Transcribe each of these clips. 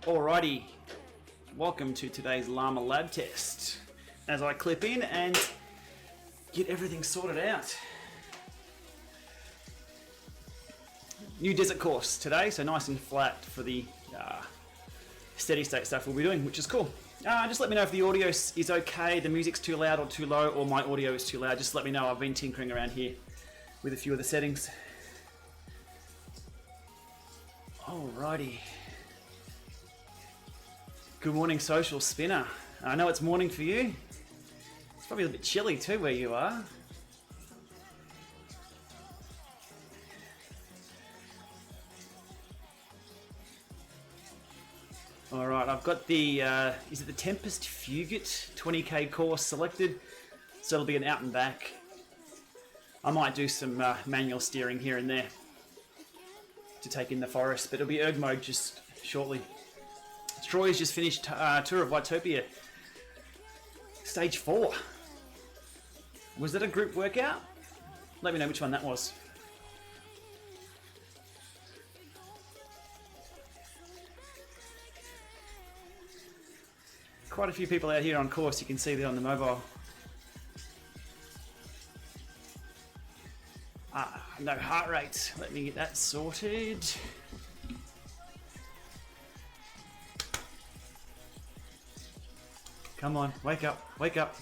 Alrighty, welcome to today's Lama Lab Test as I clip in and get everything sorted out. New desert course today, so nice and flat for the steady state stuff we'll be doing, which is cool. Just let me know if the audio is okay, the music's too loud or too low, or my audio is too loud. Just let me know. I've been tinkering around here with a few of the settings. Alrighty. Good morning, social spinner. I know it's morning for you. It's probably a bit chilly too where you are. Alright, I've got the, is it the Tempest Fugit 20k course selected? So it'll be an out and back. I might do some manual steering here and there to take in the forest, but it'll be erg mode just shortly. Troy's just finished Tour of Vitopia, stage 4. Was that a group workout? Let me know which one that was. Quite a few people out here on course, you can see there on the mobile. No heart rate. Let me get that sorted. Come on, wake up, wake up.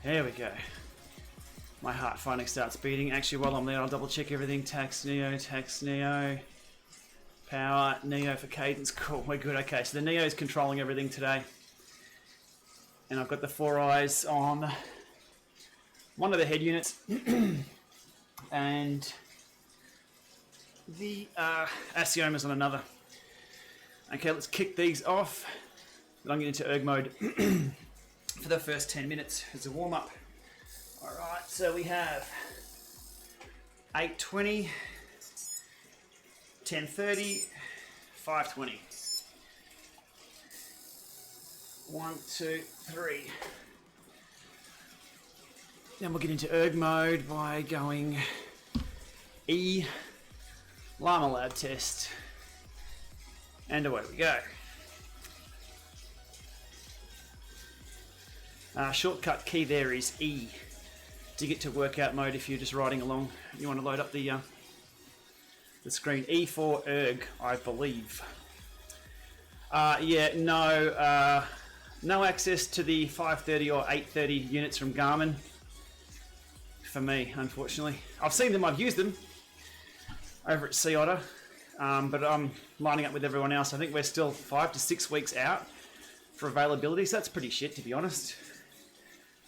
There we go. My heart finally starts beating. Actually, while I'm there, I'll double check everything. Tacx Neo. Power, Neo for cadence. Cool, we're good. Okay, so the Neo is controlling everything today. And I've got the 4 eyes on one of the head units. And the Assioma's on another. Okay, let's kick these off. But I'm getting into erg mode for the first 10 minutes as a warm-up. Alright, so we have 8:20, 10:30, 5:20. 1, 2, 3. Then we'll get into erg mode by going E, Lama Lab Test, and away we go. Shortcut key there is E to get to workout mode. If you're just riding along, you want to load up the screen. E for erg, I believe. No access to the 530 or 830 units from Garmin for me, unfortunately. I've seen them, I've used them over at Sea Otter, but I'm lining up with everyone else. I think we're still 5 to 6 weeks out for availability, so that's pretty shit, to be honest.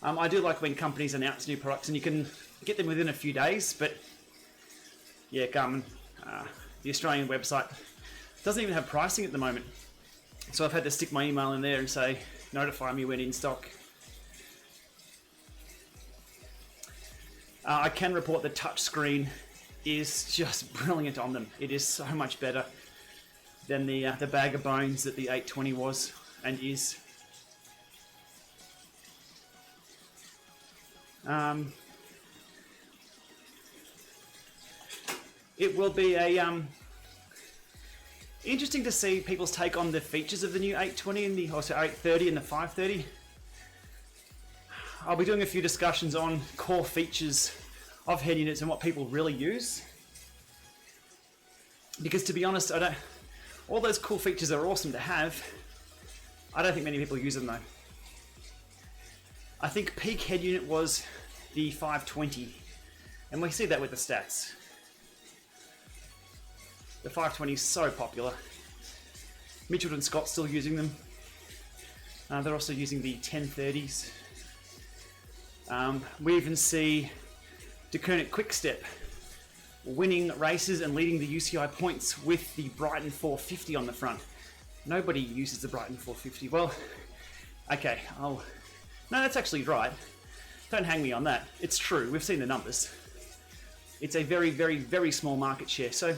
I do like when companies announce new products and you can get them within a few days, but yeah, Garmin, the Australian website, doesn't even have pricing at the moment. So I've had to stick my email in there and say, notify me when in stock. I can report the touch screen is just brilliant on them. It is so much better than the bag of bones that the 820 was and is. It will be a interesting to see people's take on the features of the new 820 and the also 830 and the 530. I'll be doing a few discussions on core features of head units and what people really use. Because to be honest, all those cool features are awesome to have. I don't think many people use them though. I think peak head unit was the 520, and we see that with the stats. The 520 is so popular. Mitchell and Scott's still using them. They're also using the 1030s. We even see DeKernick Quickstep winning races and leading the UCI points with the Brighton 450 on the front. Nobody uses the Brighton 450. Well, okay, no, that's actually right. Don't hang me on that. It's true, we've seen the numbers. It's a very, very, very small market share. So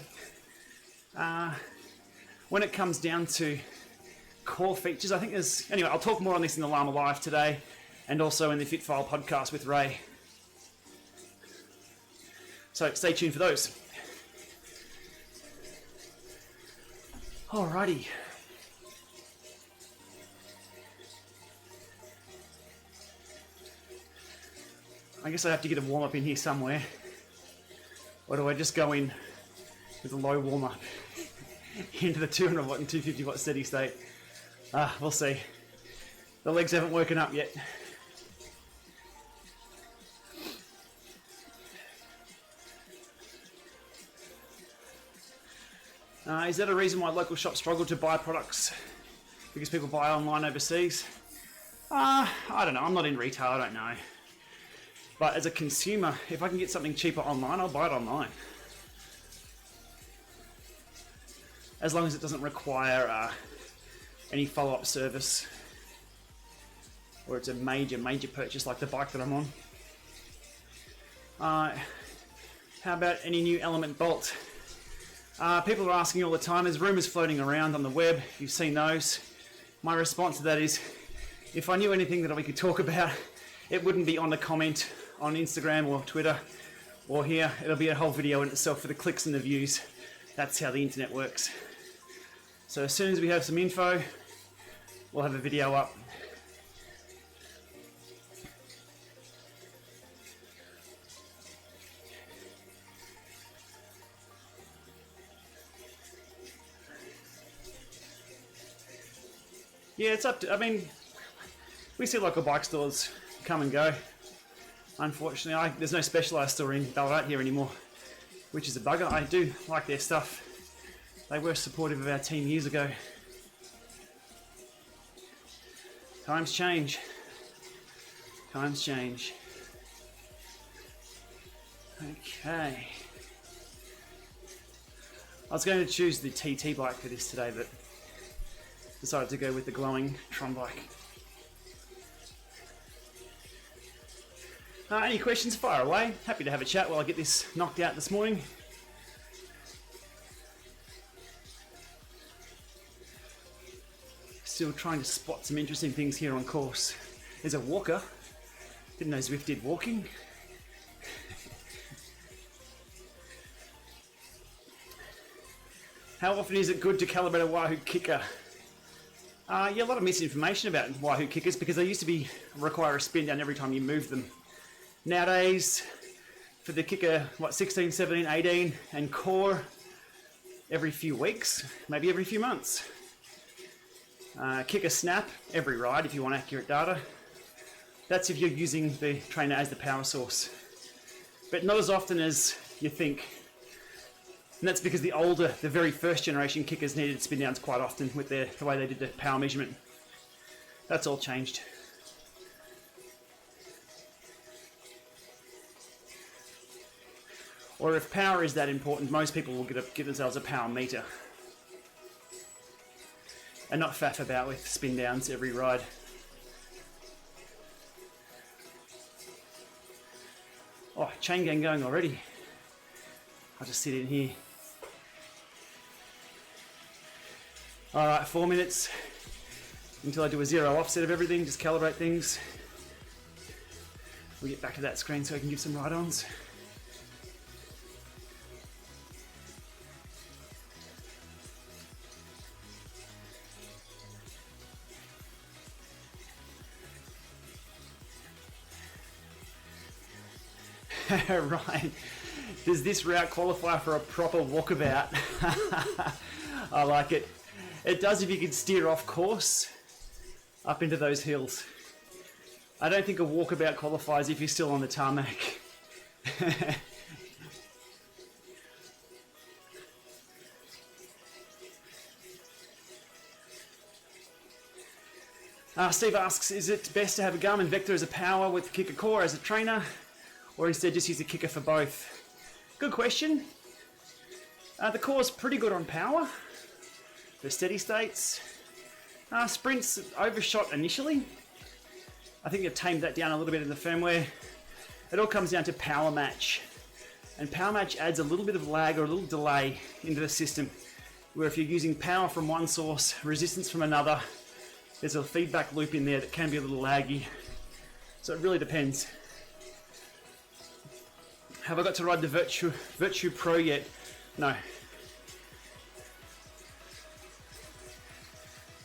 when it comes down to core features, I think there's... Anyway, I'll talk more on this in the Lama Live today and also in the Fitfile podcast with Ray. So stay tuned for those. Alrighty. I guess I have to get a warm-up in here somewhere. Or do I just go in with a low warm-up into the 200 watt and 250 watt steady state? We'll see. The legs haven't woken up yet. Is that a reason why local shops struggle to buy products? Because people buy online overseas? I don't know. I'm not in retail. I don't know. But as a consumer, if I can get something cheaper online, I'll buy it online. As long as it doesn't require any follow-up service, or it's a major purchase like the bike that I'm on. How about any new element bolt? People are asking all the time. There's rumors floating around on the web. You've seen those. My response to that is, if I knew anything that we could talk about, it wouldn't be on the comment on Instagram or Twitter or here. It'll be a whole video in itself for the clicks and the views. That's how the internet works. So as soon as we have some info, we'll have a video up. Yeah, it's up to, I mean, we see local bike stores come and go. Unfortunately, there's no Specialized store in Ballarat here anymore, which is a bugger. I do like their stuff. They were supportive of our team years ago. Times change. Times change. Okay. I was going to choose the TT bike for this today, but decided to go with the glowing Tron bike. Any questions? Fire away. Happy to have a chat while I get this knocked out this morning. Still trying to spot some interesting things here on course. There's a walker. Didn't know Zwift did walking. How often is it good to calibrate a Wahoo kicker? Yeah, a lot of misinformation about Wahoo kickers because they used to require a spin down every time you move them. Nowadays, for the kicker, 16, 17, 18, and core, every few weeks, maybe every few months. Kicker snap, every ride if you want accurate data. That's if you're using the trainer as the power source. But not as often as you think. And that's because the very first generation kickers needed spin downs quite often with the way they did the power measurement. That's all changed. Or if power is that important, most people will give themselves a power meter and not faff about with spin downs every ride. Oh, chain gang going already. I'll just sit in here. All right, 4 minutes until I do a zero offset of everything, just calibrate things. We'll get back to that screen so I can give some ride-ons. Ryan, does this route qualify for a proper walkabout? I like it. It does if you can steer off course up into those hills. I don't think a walkabout qualifies if you're still on the tarmac. Steve asks, is it best to have a Garmin Vector as a power with kicker core as a trainer, or instead just use a kicker for both? Good question. The core's pretty good on power for steady states. Sprints overshot initially. I think they've tamed that down a little bit in the firmware. It all comes down to power match. And power match adds a little bit of lag or a little delay into the system, where if you're using power from one source, resistance from another, there's a feedback loop in there that can be a little laggy. So it really depends. Have I got to ride the Virtue Pro yet? No.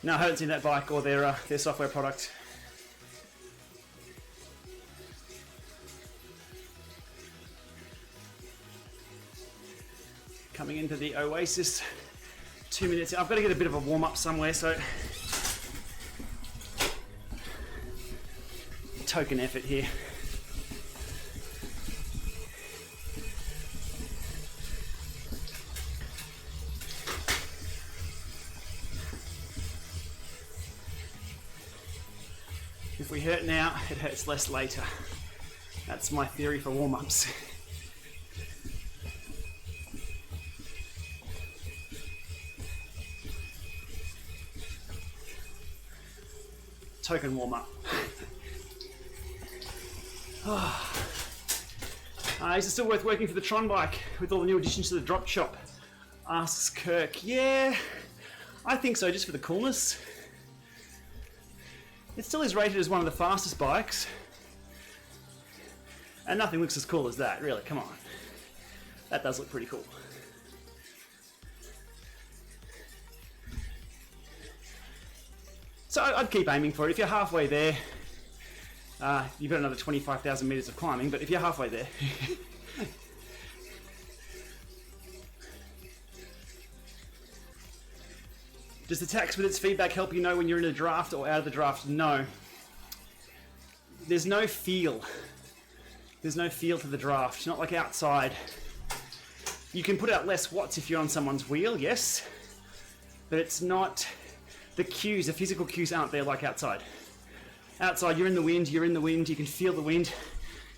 No, I haven't seen that bike or their software product. Coming into the Oasis, 2 minutes. I've got to get a bit of a warm up somewhere, so token effort here. If we hurt now, it hurts less later. That's my theory for warm-ups. Token warm-up. Is it still worth working for the Tron bike with all the new additions to the drop shop? Asks Kirk. Yeah, I think so, just for the coolness. It still is rated as one of the fastest bikes. And nothing looks as cool as that, really, come on. That does look pretty cool. So I'd keep aiming for it. If you're halfway there, you've got another 25,000 meters of climbing, but if you're halfway there. Does the Tacx with its feedback help you know when you're in a draft or out of the draft? No. There's no feel. There's no feel to the draft, not like outside. You can put out less watts if you're on someone's wheel, yes, but it's not, the cues, the physical cues aren't there like outside. Outside, you're in the wind, you can feel the wind.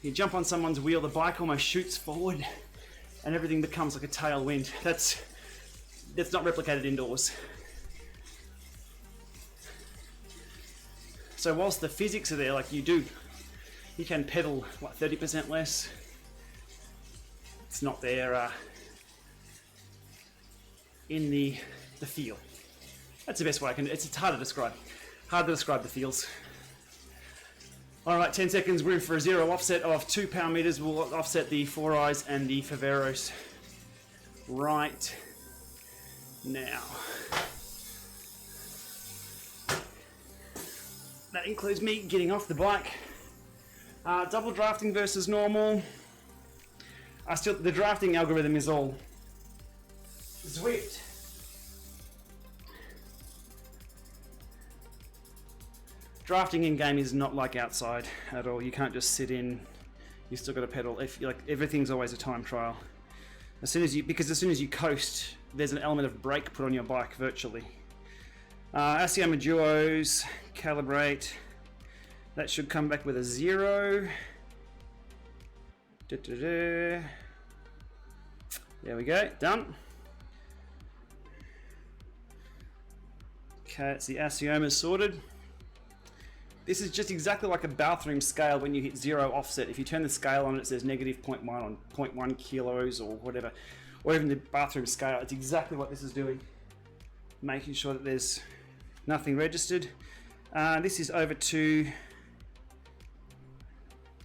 You jump on someone's wheel, the bike almost shoots forward and everything becomes like a tailwind. That's not replicated indoors. So whilst the physics are there, like you can pedal, what, 30% less? It's not there in the feel. That's the best way I can, it's hard to describe. Hard to describe the feels. All right, 10 seconds, we're in for a zero offset of 2 pound meters. We'll offset the Four Eyes and the Faveros right now. That includes me getting off the bike. Double drafting versus normal. The drafting algorithm is all Zwift. Drafting in game is not like outside at all. You can't just sit in. You still got to pedal. Everything's always a time trial. Because as soon as you coast, there's an element of brake put on your bike virtually. Assioma Duos, calibrate. That should come back with a 0. There we go, done. Okay, it's the Assioma sorted. This is just exactly like a bathroom scale when you hit 0 offset. If you turn the scale on, it says negative 0.1 on 0.1 kilos or whatever. Or even the bathroom scale, it's exactly what this is doing. Making sure that there's nothing registered. This is over to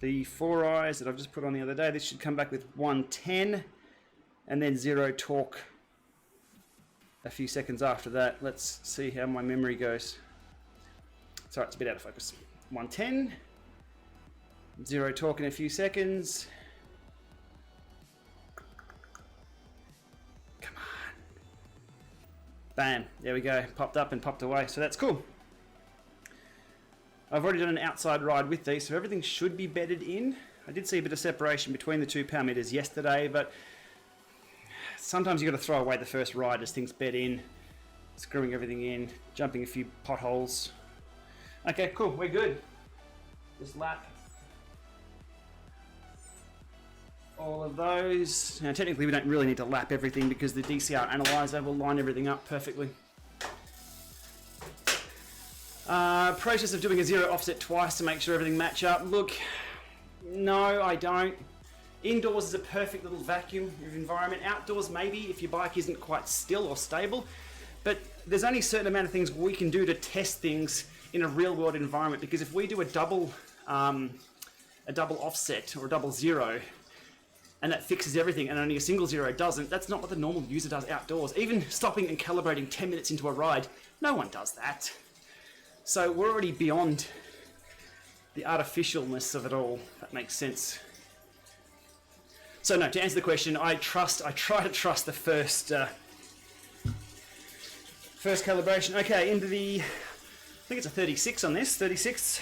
the Four Eyes that I've just put on the other day. This should come back with 110 and then 0 torque a few seconds after that. Let's see how my memory goes. Sorry, it's a bit out of focus. 110, 0 torque in a few seconds. Come on. Bam, there we go. Popped up and popped away, so that's cool. I've already done an outside ride with these, so everything should be bedded in. I did see a bit of separation between the 2 pound meters yesterday, but sometimes you've got to throw away the first ride as things bed in, screwing everything in, jumping a few potholes. Okay, cool, we're good. Just lap all of those. Now technically we don't really need to lap everything because the DCR analyzer will line everything up perfectly. Process of doing a 0 offset twice to make sure everything match up. Look, no, I don't. Indoors is a perfect little vacuum of environment. Outdoors, maybe, if your bike isn't quite still or stable. But there's only a certain amount of things we can do to test things in a real-world environment. Because if we do a double offset or a double 0, and that fixes everything, and only a single zero doesn't. That's not what the normal user does outdoors. Even stopping and calibrating 10 minutes into a ride, no one does that. So we're already beyond the artificialness of it all. That makes sense. So no, to answer the question, I try to trust the first calibration. Okay, into the, I think it's a 36 on this, 36.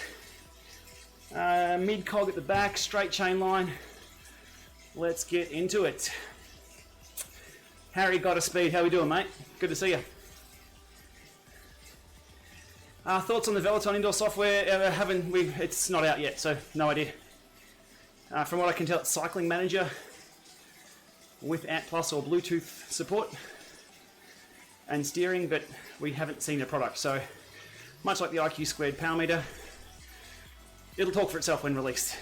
Mid cog at the back, straight chain line. Let's get into it. Harry, Godspeed. How we doing, mate? Good to see you. Thoughts on the Veloton indoor software? It's not out yet, so no idea. From what I can tell, it's Cycling Manager with Ant Plus or Bluetooth support and steering, but we haven't seen a product. So much like the IQ Squared Power Meter, it'll talk for itself when released.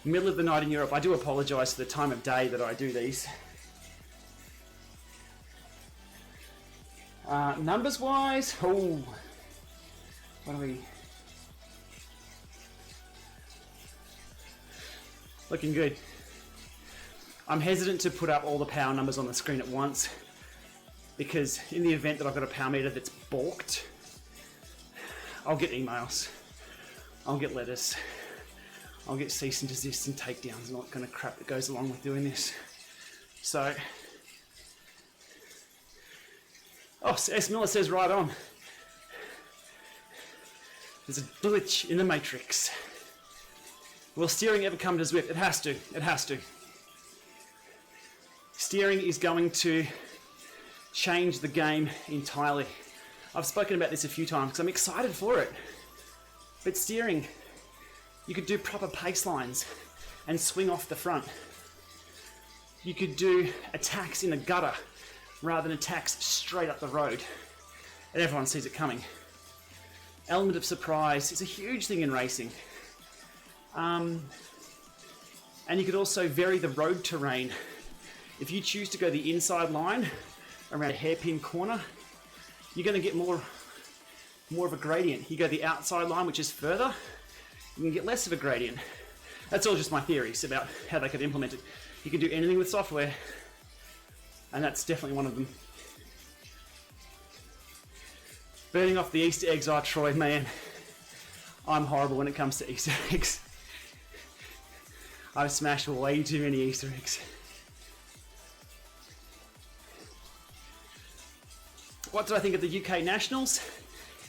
Middle of the night in Europe. I do apologise for the time of day that I do these. Numbers wise, what are we? Looking good. I'm hesitant to put up all the power numbers on the screen at once because in the event that I've got a power meter that's balked, I'll get emails, I'll get letters, I'll get cease and desist and takedowns and all that kind of crap that goes along with doing this. So, S. Miller says right on. There's a glitch in the matrix. Will steering ever come to Zwift? It has to. It has to. Steering is going to change the game entirely. I've spoken about this a few times because I'm excited for it. But steering, you could do proper pace lines and swing off the front. You could do attacks in the gutter rather than attacks straight up the road. And everyone sees it coming. Element of surprise is a huge thing in racing. And you could also vary the road terrain. If you choose to go the inside line around a hairpin corner, you're going to get more of a gradient. You go the outside line, which is further, you can get less of a gradient. That's all just my theories about how they could implement it. You can do anything with software, and that's definitely one of them. Burning off the Easter eggs, Troy, man. I'm horrible when it comes to Easter eggs. I've smashed way too many Easter eggs. What did I think of the UK Nationals?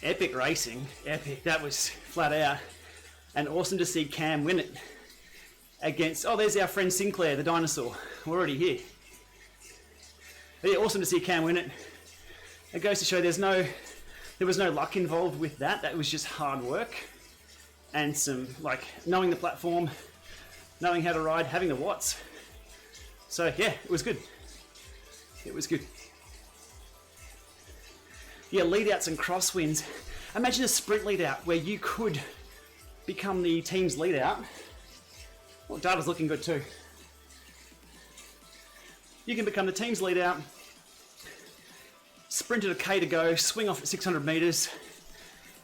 Epic racing, epic, that was flat out. And awesome to see Cam win it against, there's our friend Sinclair, the dinosaur. We're already here. But yeah, awesome to see Cam win it. It goes to show there was no luck involved with that. That was just hard work and some, knowing the platform, knowing how to ride, having the watts. So yeah, it was good. It was good. Yeah, lead outs and crosswinds. Imagine a sprint lead out where you could become the team's lead out. Well, data's looking good too. You can become the team's lead out, sprint at a K to go, swing off at 600 meters,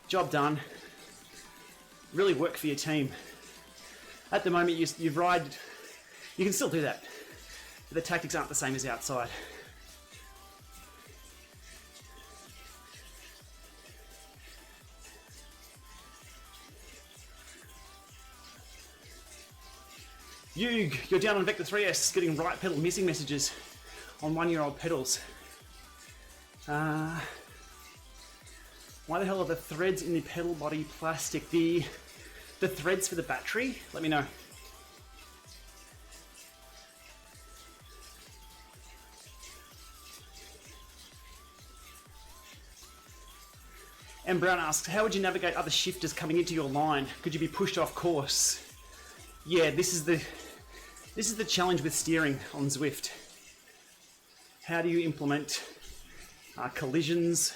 job done. Really work for your team. At the moment, you can still do that, but the tactics aren't the same as outside. You're down on Vector 3S, getting right pedal missing messages on 1-year-old pedals. Why the hell are the threads in the pedal body plastic? The threads for the battery? Let me know. M. Brown asks, how would you navigate other shifters coming into your line? Could you be pushed off course? Yeah, this is the challenge with steering on Zwift. How do you implement collisions?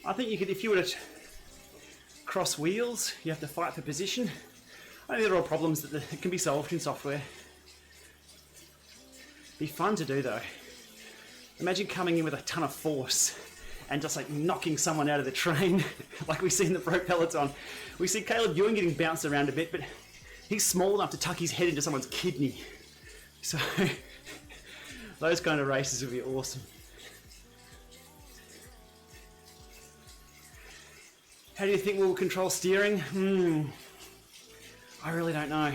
I think you could, if you were to cross wheels, you have to fight for position. I think they're all problems that can be solved in software. Be fun to do though. Imagine coming in with a ton of force and just like knocking someone out of the train, like we see in the pro peloton. We see Caleb Ewan getting bounced around a bit, but he's small enough to tuck his head into someone's kidney. So those kind of races would be awesome. How do you think we'll control steering? I really don't know.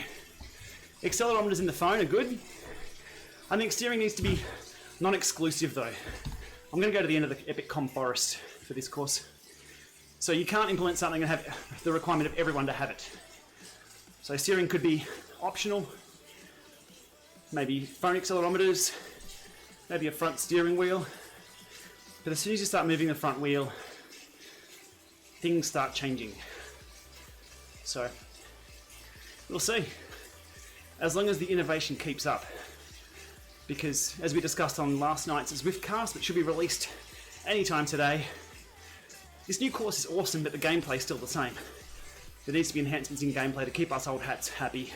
Accelerometers in the phone are good. I think steering needs to be non-exclusive though. I'm going to go to the end of the Epic Com Forest for this course. So you can't implement something and have the requirement of everyone to have it. So steering could be optional. Maybe phone accelerometers, maybe a front steering wheel. But as soon as you start moving the front wheel, things start changing. So we'll see. As long as the innovation keeps up. Because as we discussed on last night's Zwiftcast, which should be released anytime today, this new course is awesome, but the gameplay is still the same. There needs to be enhancements in gameplay to keep us old hats happy.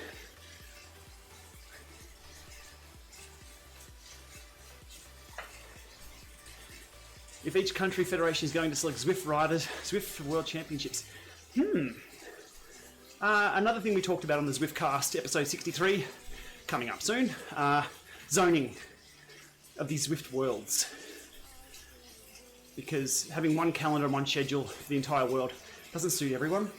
If each country federation is going to select Zwift riders, Zwift World Championships. Another thing we talked about on the Zwiftcast, episode 63, coming up soon, zoning of these Zwift worlds. Because having one calendar and one schedule for the entire world doesn't suit everyone.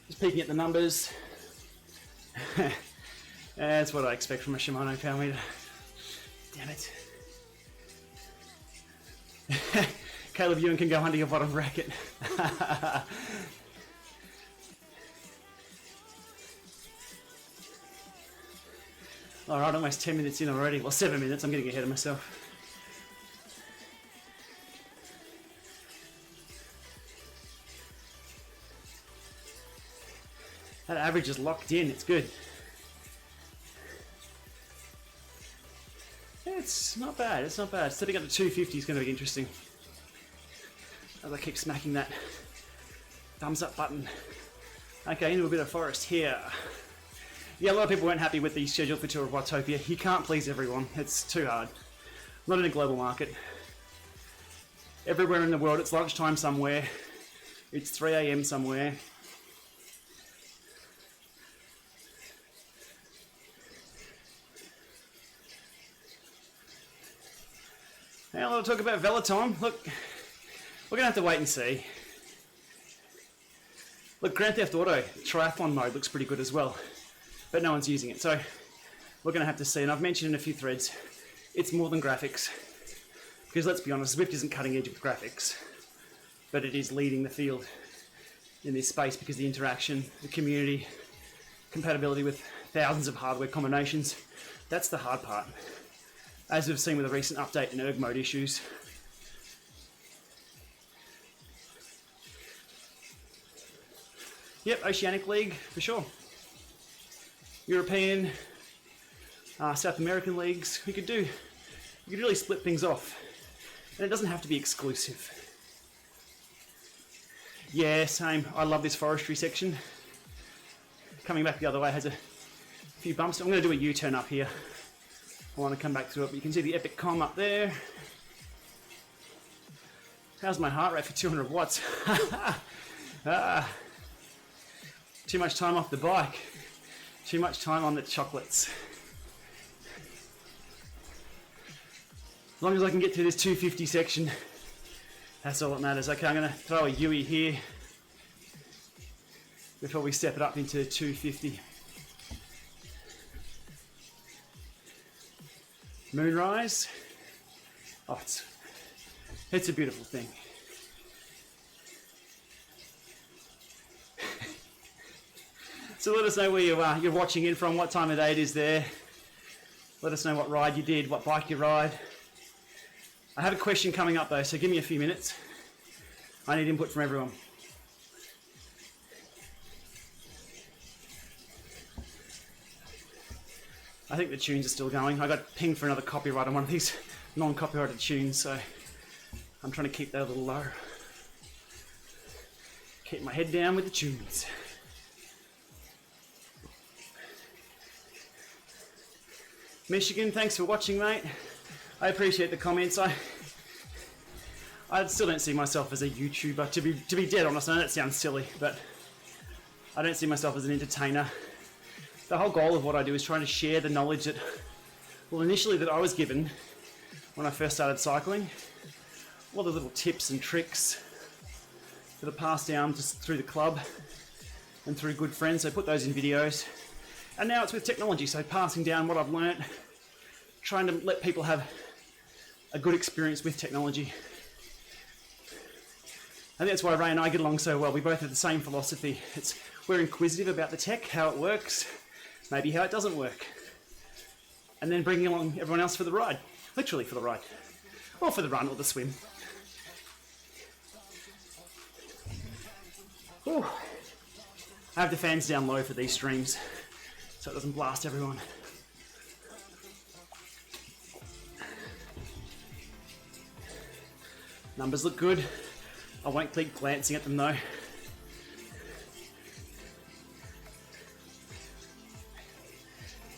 Just peeking at the numbers. That's what I expect from a Shimano power meter. Damn it. Caleb Ewan can go under your bottom bracket. Alright, almost 10 minutes in already. Well, 7 minutes. I'm getting ahead of myself. That average is locked in. It's good. Yeah, it's not bad. It's not bad. Setting up to 250 is going to be interesting. As I keep smacking that thumbs up button. Okay, into a bit of forest here. Yeah, a lot of people weren't happy with the schedule for Tour of Watopia. You can't please everyone. It's too hard. Not in a global market. Everywhere in the world, it's lunchtime somewhere. It's 3 a.m. somewhere. Now, I'll talk about Veloton. Look, we're going to have to wait and see. Look, Grand Theft Auto triathlon mode looks pretty good as well, but no one's using it, so we're going to have to see. And I've mentioned in a few threads, it's more than graphics. Because let's be honest, Zwift isn't cutting edge with graphics, but it is leading the field in this space because the interaction, the community, compatibility with thousands of hardware combinations, that's the hard part. As we've seen with a recent update in erg mode issues. Yep, Oceanic League, for sure. European, South American leagues, we could really split things off. And it doesn't have to be exclusive. Yeah, same. I love this forestry section. Coming back the other way has a few bumps. I'm going to do a U-turn up here. I want to come back through it, but you can see the Epic Com up there. How's my heart rate for 200 watts? Too much time off the bike. Too much time on the chocolates. As long as I can get through this 250 section, that's all that matters. Okay, I'm going to throw a Yui here before we step it up into 250. Moonrise. Oh, it's a beautiful thing. So let us know where you're watching in from, what time of day it is there. Let us know what ride you did, what bike you ride. I have a question coming up though, so give me a few minutes. I need input from everyone. I think the tunes are still going. I got pinged for another copyright on one of these non-copyrighted tunes, so I'm trying to keep that a little low. Keep my head down with the tunes. Michigan, thanks for watching, mate. I appreciate the comments. I still don't see myself as a YouTuber, to be dead honest. I know that sounds silly, but I don't see myself as an entertainer. The whole goal of what I do is trying to share the knowledge that, well, initially that I was given when I first started cycling. All the little tips and tricks that are passed down just through the club and through good friends. So I put those in videos. And now it's with technology, so passing down what I've learnt, trying to let people have a good experience with technology. I think that's why Ray and I get along so well. We both have the same philosophy. We're inquisitive about the tech, how it works, maybe how it doesn't work. And then bringing along everyone else for the ride. Literally for the ride. Or for the run or the swim. Whew. I have the fans down low for these streams, so it doesn't blast everyone. Numbers look good. I won't keep glancing at them though.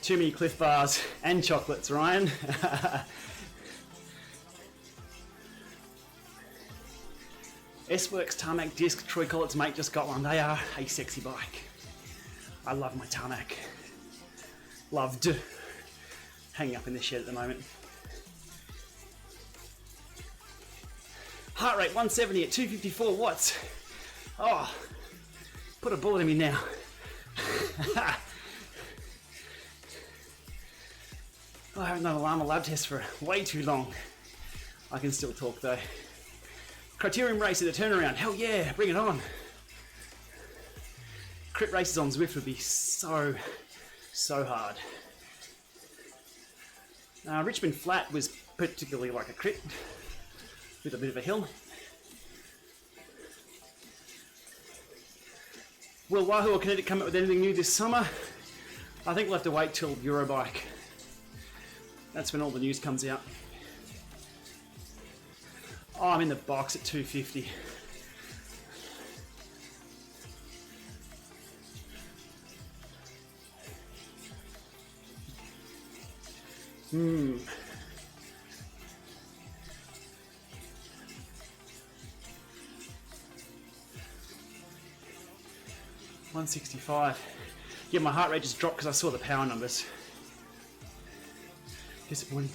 Too many Cliff Bars and chocolates, Ryan. S-Works Tarmac disc, Troy Collett's mate just got one. They are a sexy bike. I love my Tarmac. Loved. Hanging up in the shed at the moment. Heart rate 170 at 254 watts. Oh, put a bullet in me now. I haven't done a Lama Lab Test for way too long. I can still talk though. Criterium race at the turnaround. Hell yeah, bring it on. Crit races on Zwift would be so hard. Richmond Flat was particularly like a crit with a bit of a hill. Will Wahoo or Kinetic come up with anything new this summer? I think we'll have to wait till Eurobike. That's when all the news comes out. Oh, I'm in the box at 250. Hmm. $165. Yeah, my heart rate just dropped because I saw the power numbers. Disappointing.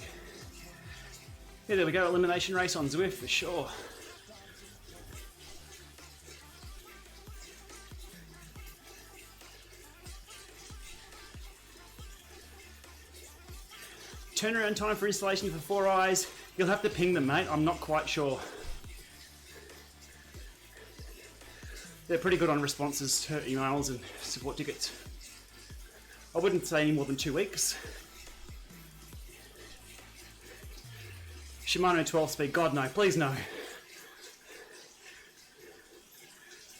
Yeah, there we go. Elimination race on Zwift for sure. Turnaround time for installation for 4 Eyes. You'll have to ping them, mate. I'm not quite sure. They're pretty good on responses to emails and support tickets. I wouldn't say any more than 2 weeks. Shimano 12 speed, God no, please no.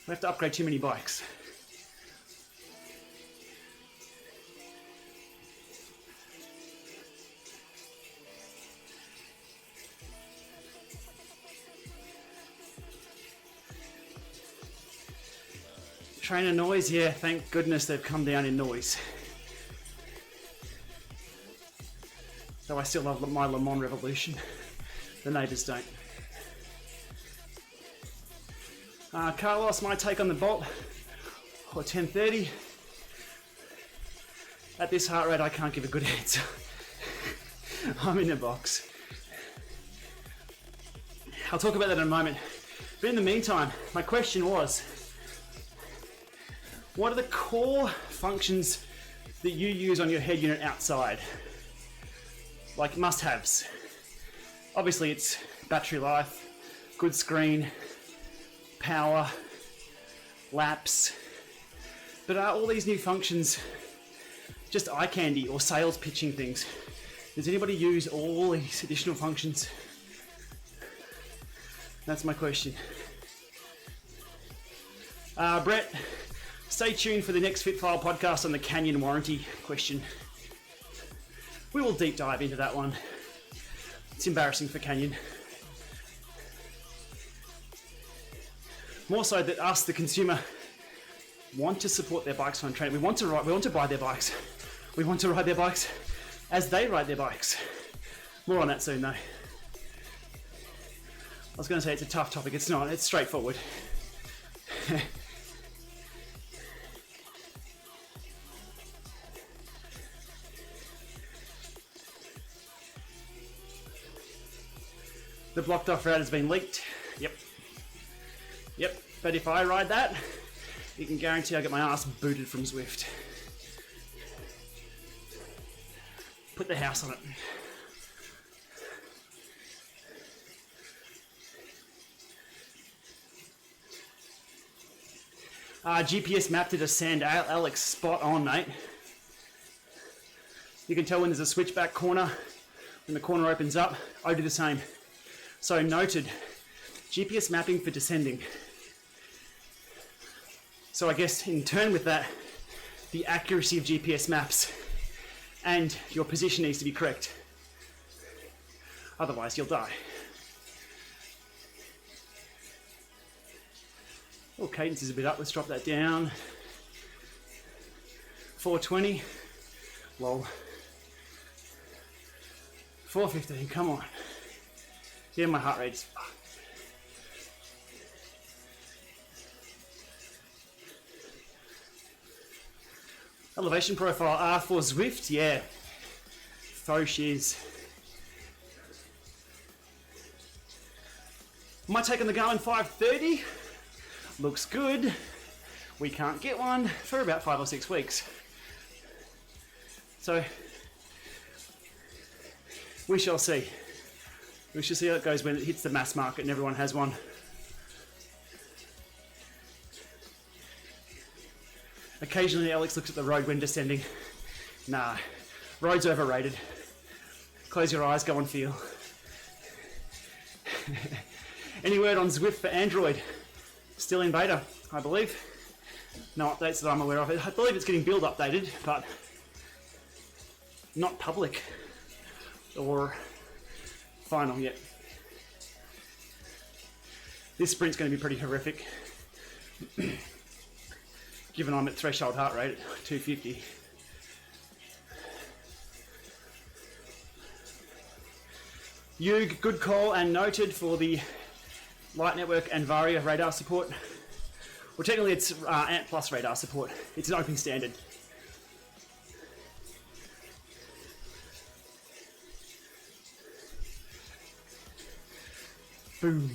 We have to upgrade too many bikes. Trainer noise, yeah, thank goodness they've come down in noise. Though I still love my Le Mans Revolution. The neighbours don't. Carlos, my take on the Bolt, or 1030. At this heart rate, I can't give a good answer. I'm in the box. I'll talk about that in a moment. But in the meantime, my question was, what are the core functions that you use on your head unit outside? Like must-haves. Obviously it's battery life, good screen, power, laps, but are all these new functions just eye candy or sales pitching things? Does anybody use all these additional functions? That's my question. Brett, stay tuned for the next Fitfile podcast on the Canyon warranty question. We will deep dive into that one. It's embarrassing for Canyon. More so that us, the consumer, want to support their bikes on training. We want to buy their bikes. We want to ride their bikes as they ride their bikes. More on that soon though. I was going to say it's a tough topic, it's not, it's straightforward. The blocked off route has been leaked. Yep. Yep, but if I ride that, you can guarantee I'll get my ass booted from Zwift. Put the house on it. GPS map to descend. Alex, spot on, mate. You can tell when there's a switchback corner, when the corner opens up. I do the same. So noted, GPS mapping for descending. So I guess in turn with that, the accuracy of GPS maps and your position needs to be correct. Otherwise you'll die. Oh, cadence is a bit up, let's drop that down. 420, lol. 415, come on. Yeah, my heart rate's fucked. Elevation profile for Zwift, yeah. Faux shiz. My take on the Garmin 530 looks good. We can't get one for about 5 or 6 weeks. So we shall see. We shall see how it goes when it hits the mass market and everyone has one. Occasionally Alex looks at the road when descending. Nah, road's overrated. Close your eyes, go and feel. Any word on Zwift for Android? Still in beta, I believe. No updates that I'm aware of. I believe it's getting build updated, but not public or final yet. This sprint's going to be pretty horrific. Given I'm at threshold heart rate at 250. Yug, good call and noted for the Light Network and Varia radar support. Well, technically it's Ant Plus radar support. It's an open standard. Boom.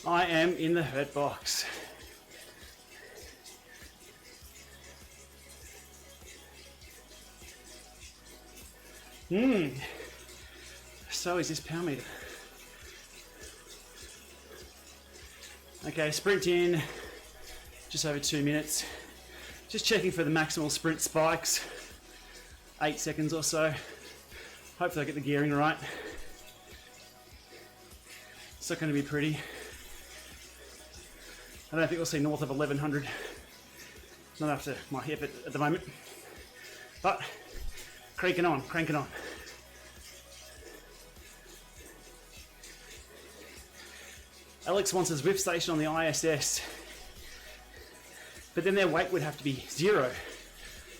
I am in the hurt box. So is this power meter. Okay, sprint in, just over 2 minutes. Just checking for the maximal sprint spikes. 8 seconds or so. Hopefully I get the gearing right. It's not going to be pretty. I don't think we'll see north of 1100. Not after my hip at the moment. But cranking on, cranking on. Alex wants a Zwift station on the ISS. But then their weight would have to be 0.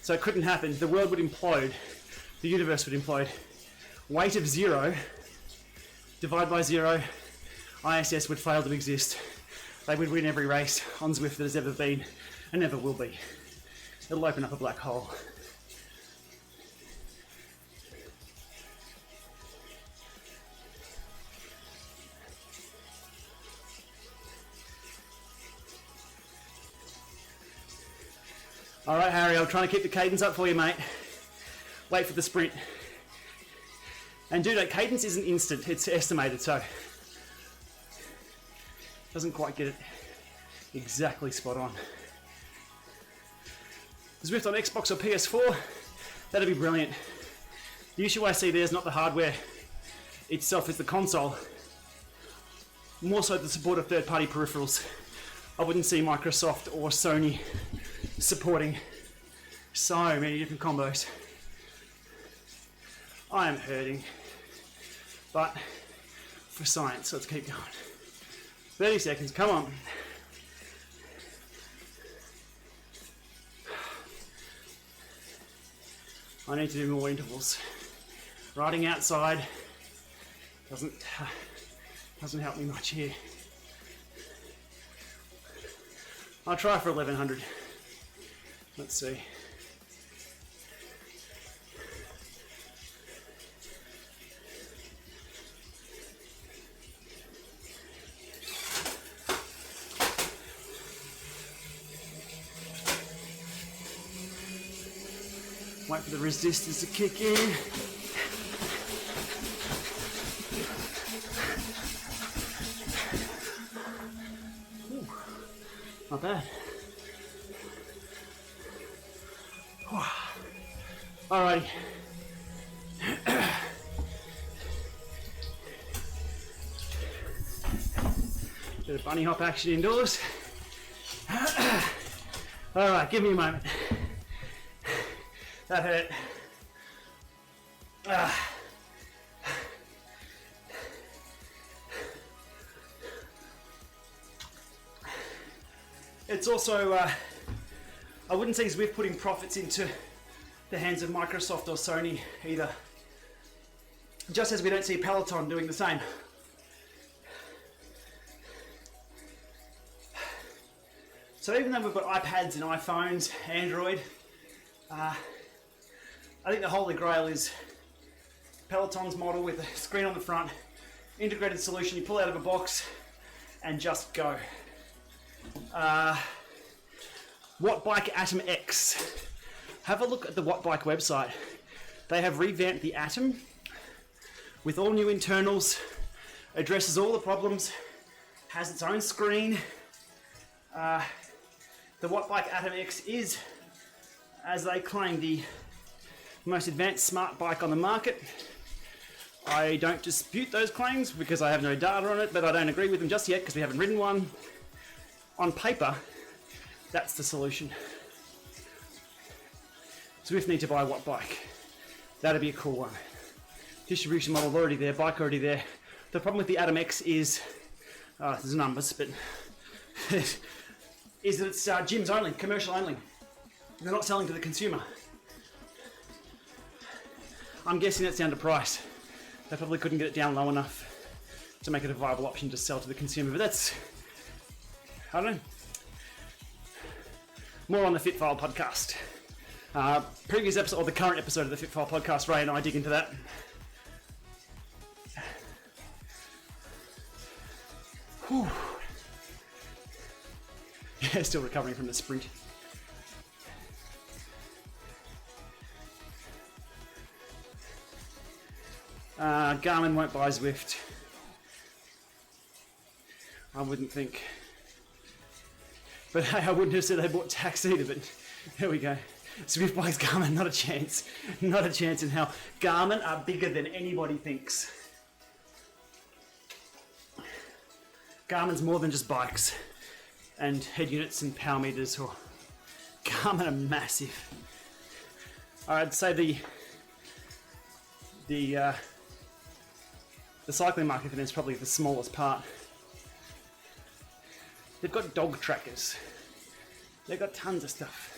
So it couldn't happen. The world would implode. The universe would implode. Weight of 0, divide by 0, ISS would fail to exist. They would win every race on Zwift that has ever been and never will be. It'll open up a black hole. All right, Harry, I'm trying to keep the cadence up for you, mate. Wait for the sprint. And dude, that cadence isn't instant, it's estimated, so doesn't quite get it exactly spot on. Zwift on Xbox or PS4, that'd be brilliant. The issue I see there is not the hardware itself, it's the console. More so the support of third-party peripherals. I wouldn't see Microsoft or Sony supporting so many different combos. I am hurting, but for science, let's keep going. 30 seconds, come on. I need to do more intervals. Riding outside doesn't help me much here. I'll try for 1100. Let's see. Wait for the resistance to kick in. Ooh, not bad. Alrighty. Bit of bunny hop action indoors. Alright, give me a moment. That hurt. It's also, I wouldn't say Zwift putting profits into the hands of Microsoft or Sony either. Just as we don't see Peloton doing the same. So even though we've got iPads and iPhones, Android, I think the holy grail is Peloton's model with a screen on the front, integrated solution you pull out of a box and just go. Wattbike Atom X. Have a look at the Wattbike website. They have revamped the Atom with all new internals, addresses all the problems, has its own screen. The Wattbike Atom X is, as they claim, the most advanced smart bike on the market. I don't dispute those claims because I have no data on it, but I don't agree with them just yet because we haven't ridden one. On paper, that's the solution. Zwift need to buy a Wattbike. That'd be a cool one. Distribution model already there, bike already there. The problem with the Atom X is, there's numbers, but is that it's gyms only, commercial only. They're not selling to the consumer. I'm guessing that's down to price. They probably couldn't get it down low enough to make it a viable option to sell to the consumer, but that's, I don't know. More on the Fitfile podcast. Previous episode, or the current episode of the Fitfile podcast, Ray and I dig into that. Whew. Yeah, still recovering from the sprint. Garmin won't buy Zwift. I wouldn't think. But hey, I wouldn't have said they bought Tacx either, but here we go. Zwift buys Garmin, not a chance. Not a chance in hell. Garmin are bigger than anybody thinks. Garmin's more than just bikes and head units and power meters. Or Garmin are massive. I'd say the cycling market for them is probably the smallest part. They've got dog trackers. They've got tons of stuff.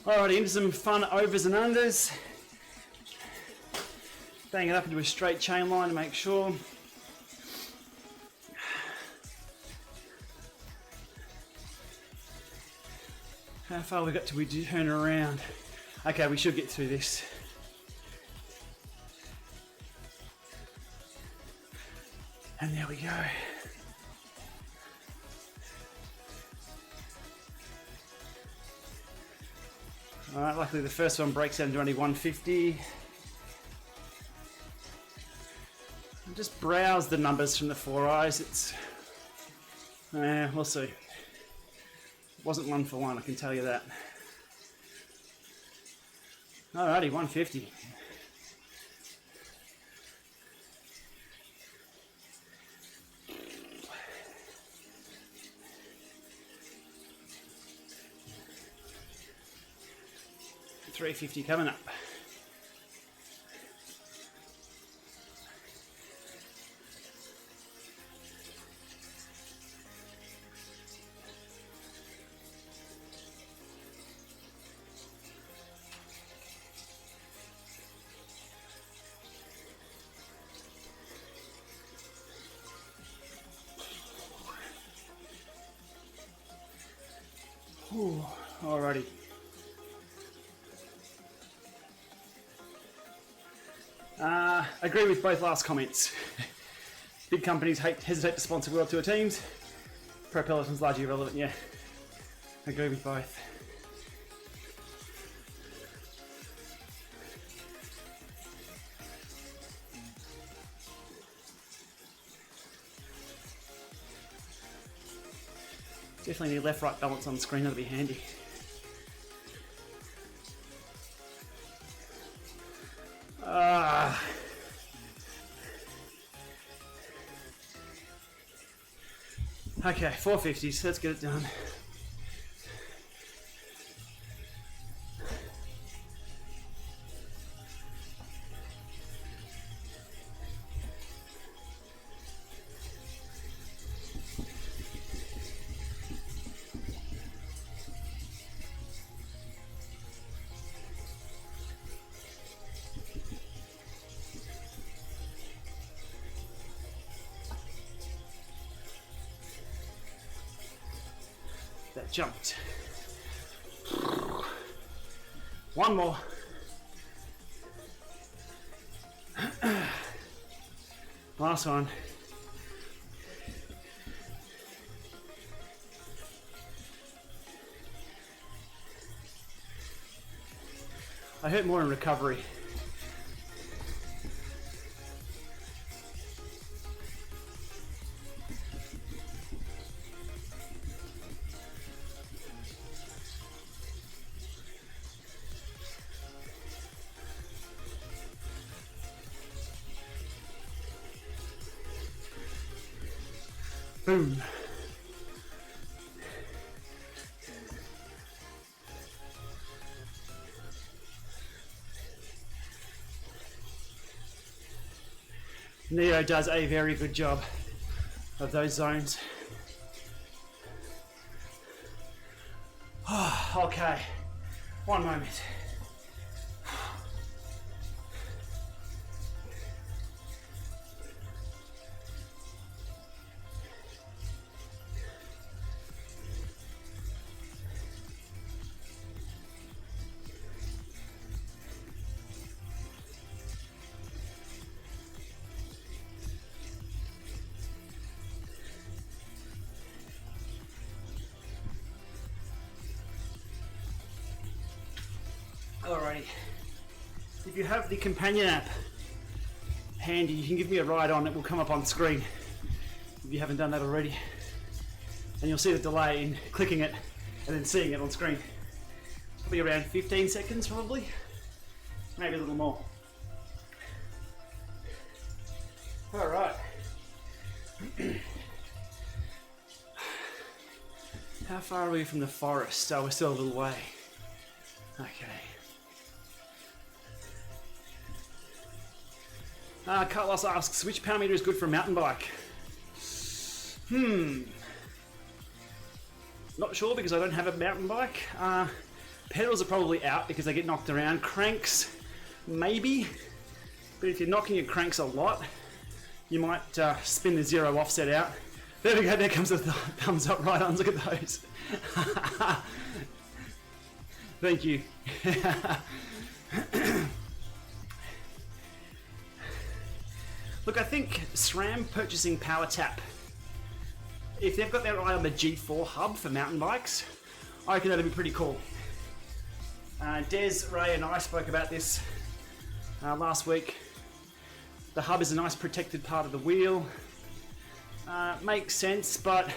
Alrighty, into some fun overs and unders. Bang it up into a straight chain line to make sure. How far we got till we turn around? Okay, we should get through this. And there we go. Alright, luckily the first one breaks down to only 150. Just browse the numbers from the 4eyes. It's, we'll see. It wasn't 1 for 1, I can tell you that. Alrighty, 150. $350 coming up. Ooh, alrighty. Agree with both last comments. Big companies hesitate to sponsor World Tour teams. Pro Peloton's largely irrelevant, yeah. Agree with both. Definitely need left-right balance on the screen, that'll be handy. Okay, 450s, let's get it done. That jumped. One more. Last one. I hurt more in recovery. Boom. Neo does a very good job of those zones. Oh, okay, one moment. Alrighty, if you have the companion app handy, you can give me a ride on, it will come up on screen if you haven't done that already. And you'll see the delay in clicking it and then seeing it on screen. Probably around 15 seconds probably, maybe a little more. Alright. How far are we from the forest? Oh, we're still a little way. Okay. Carlos asks, which power meter is good for a mountain bike? Not sure because I don't have a mountain bike. Pedals are probably out because they get knocked around. Cranks, maybe. But if you're knocking your cranks a lot, you might spin the zero offset out. There we go, there comes the thumbs up right ons, look at those. Thank you. Look, I think SRAM purchasing PowerTap, if they've got their eye on the G4 hub for mountain bikes, I reckon that'd be pretty cool. Des, Ray and I spoke about this last week. The hub is a nice protected part of the wheel. Makes sense, but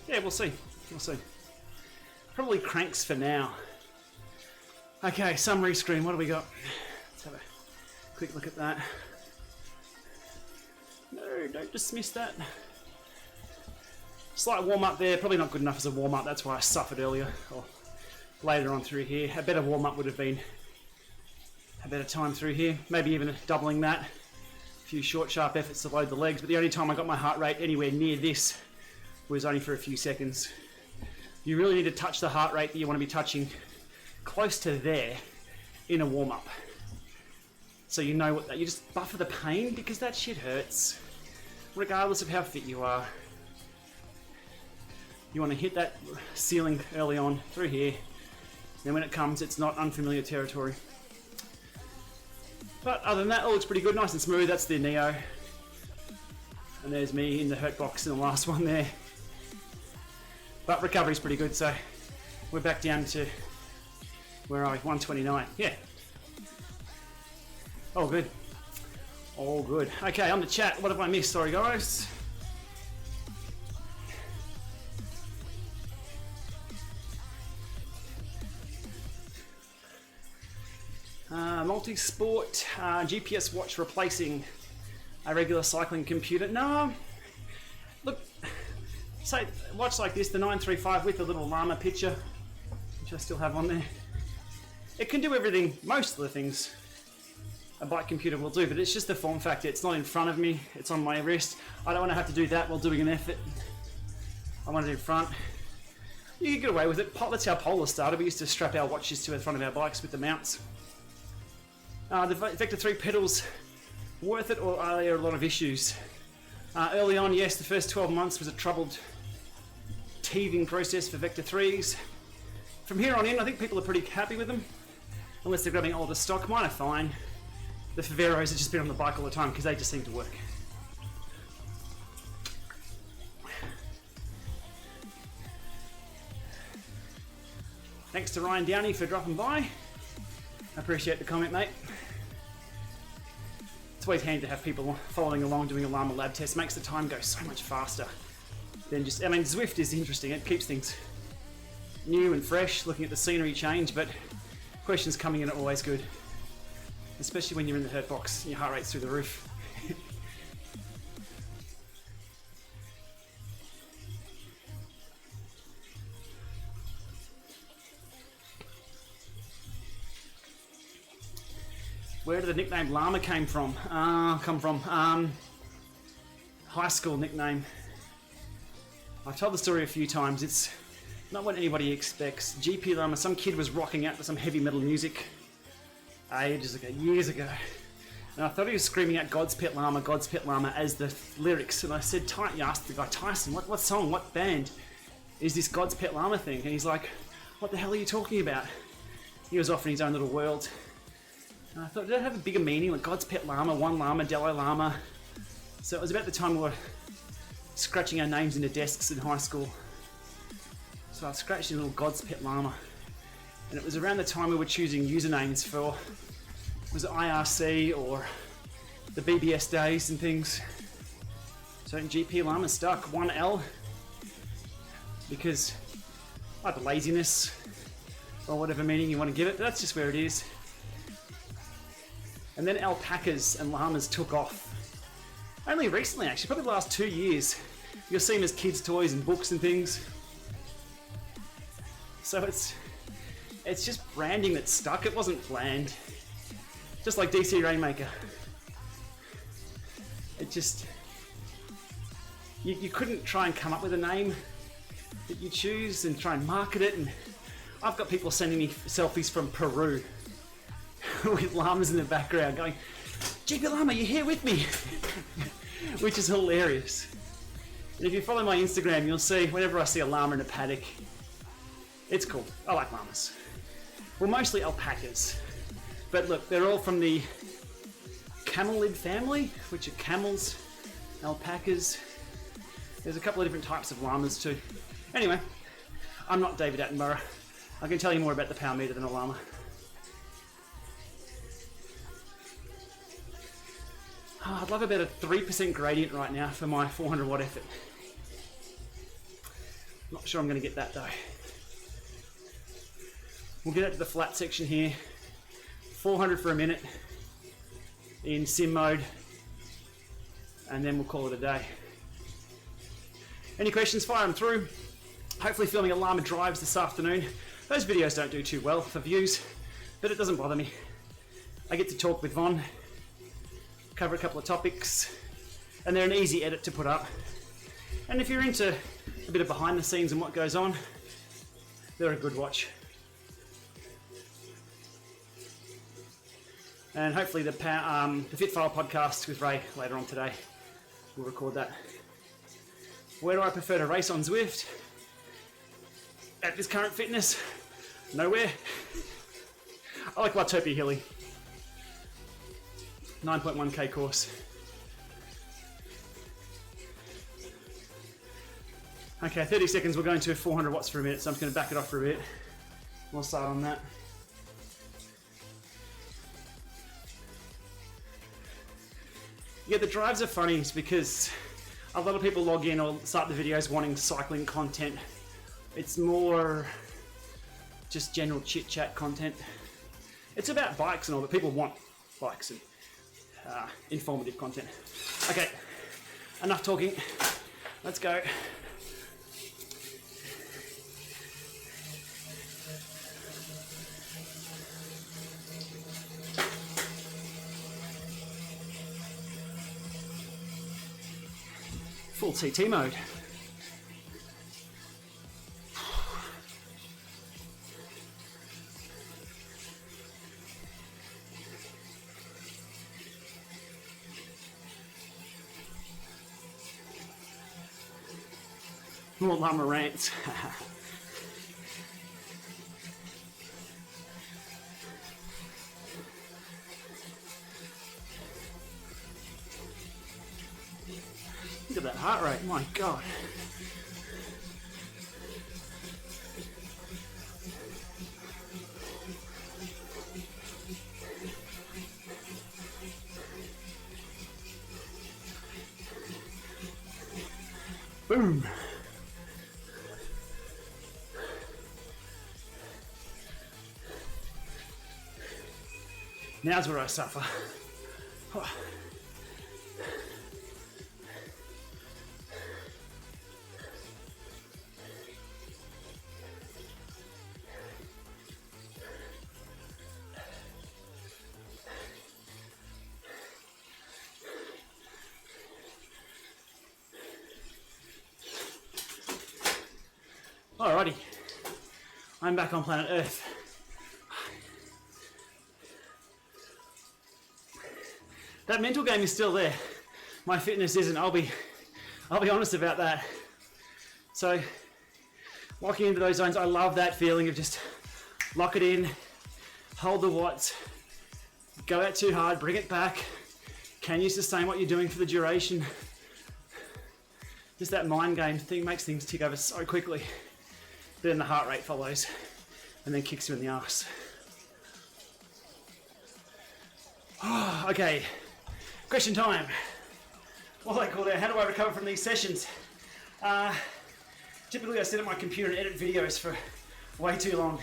yeah, we'll see. We'll see. Probably cranks for now. Okay, summary screen, what do we got? Let's have a quick look at that. No, don't dismiss that. Slight warm up there, probably not good enough as a warm up, that's why I suffered earlier, or later on through here. A better warm up would have been a better time through here, maybe even doubling that. A few short, sharp efforts to load the legs, but the only time I got my heart rate anywhere near this was only for a few seconds. You really need to touch the heart rate that you want to be touching close to there in a warm up. So you know what, you just buffer the pain because that shit hurts, regardless of how fit you are. You want to hit that ceiling early on through here. Then when it comes, it's not unfamiliar territory. But other than that, it looks pretty good, nice and smooth. That's the Neo. And there's me in the hurt box in the last one there. But recovery's pretty good, so we're back down to, where are we? 129. Yeah. All good. All good. Okay, on the chat. What have I missed? Sorry, guys. Multi-sport GPS watch replacing a regular cycling computer. No, look, say watch like this, the 935 with the little Lama picture, which I still have on there. It can do everything, most of the things a bike computer will do, but it's just the form factor. It's not in front of me, it's on my wrist. I don't want to have to do that while doing an effort. I want it in front. You can get away with it. That's how Polar started. We used to strap our watches to the front of our bikes with the mounts. The Vector 3 pedals, worth it, or are there a lot of issues? Early on, yes, the first 12 months was a troubled teething process for Vector 3s. From here on in, I think people are pretty happy with them, unless they're grabbing older stock. Mine are fine. The Faveros have just been on the bike all the time because they just seem to work. Thanks to Ryan Downey for dropping by. I appreciate the comment, mate. It's always handy to have people following along doing a Lama Lab Test. Makes the time go so much faster than just... I mean, Zwift is interesting. It keeps things new and fresh, looking at the scenery change, but questions coming in are always good. Especially when you're in the hurt box and your heart rate's through the roof. Where did the nickname Lama come from? High school nickname. I've told the story a few times. It's not what anybody expects. GPLama, some kid was rocking out to some heavy metal music ages ago, years ago. And I thought he was screaming out God's Pet Lama as the lyrics. And I said, I asked the guy, Tyson, what song, what band is this God's Pet Lama thing? And he's like, what the hell are you talking about? He was off in his own little world. And I thought, did that have a bigger meaning? Like God's Pet Lama, One Lama, Dalai Lama. So it was about the time we were scratching our names into desks in high school. So I scratched a little God's Pet Lama. And it was around the time we were choosing usernames for, was it IRC or the BBS days and things. So GPLama stuck, 1L, because either laziness or whatever meaning you want to give it, but that's just where it is. And then alpacas and llamas took off. Only recently, actually, probably the last 2 years. You'll see them as kids' toys and books and things. So it's just branding that stuck. It wasn't planned. Just like DC Rainmaker. It just... You couldn't try and come up with a name that you choose and try and market it. And I've got people sending me selfies from Peru with llamas in the background going, GPLama, you're here with me, which is hilarious. And if you follow my Instagram, you'll see whenever I see a llama in a paddock, it's cool. I like llamas. Well, mostly alpacas, but look, they're all from the camelid family, which are camels, alpacas. There's a couple of different types of llamas too. Anyway, I'm not David Attenborough. I can tell you more about the power meter than a llama. Oh, I'd love about a 3% gradient right now for my 400 watt effort. Not sure I'm going to get that though. We'll get out to the flat section here. 400 for a minute in sim mode, and then we'll call it a day. Any questions, fire them through. Hopefully filming a Lama drives this afternoon. Those videos don't do too well for views, but it doesn't bother me. I get to talk with Von, cover a couple of topics, and they're an easy edit to put up. And if you're into a bit of behind the scenes and what goes on, they're a good watch. And hopefully the Fit File podcast with Ray later on today, we'll record that. Where do I prefer to race on Zwift? at this current fitness, nowhere. I like Watopia Hilly. 9.1k course. Okay, 30 seconds, we're going to 400 watts for a minute, so I'm just going to back it off for a bit. We'll start on that. Yeah, the drives are funny because a lot of people log in or start the videos wanting cycling content. It's more just general chit-chat content. It's about bikes and all, but people want bikes and informative content. Okay, enough talking. Let's go. Full TT mode. More Lama rants. Look at that heart rate, my God. Boom. Now's where I suffer. Alrighty, I'm back on planet Earth. That mental game is still there. My fitness isn't. I'll be honest about that. So, locking into those zones, I love that feeling of just lock it in, hold the watts, go out too hard, bring it back. Can you sustain what you're doing for the duration? Just that mind game thing makes things tick over so quickly. Then the heart rate follows and then kicks you in the ass. Okay, question time. What do I call that? How do I recover from these sessions? Typically I sit at my computer and edit videos for way too long.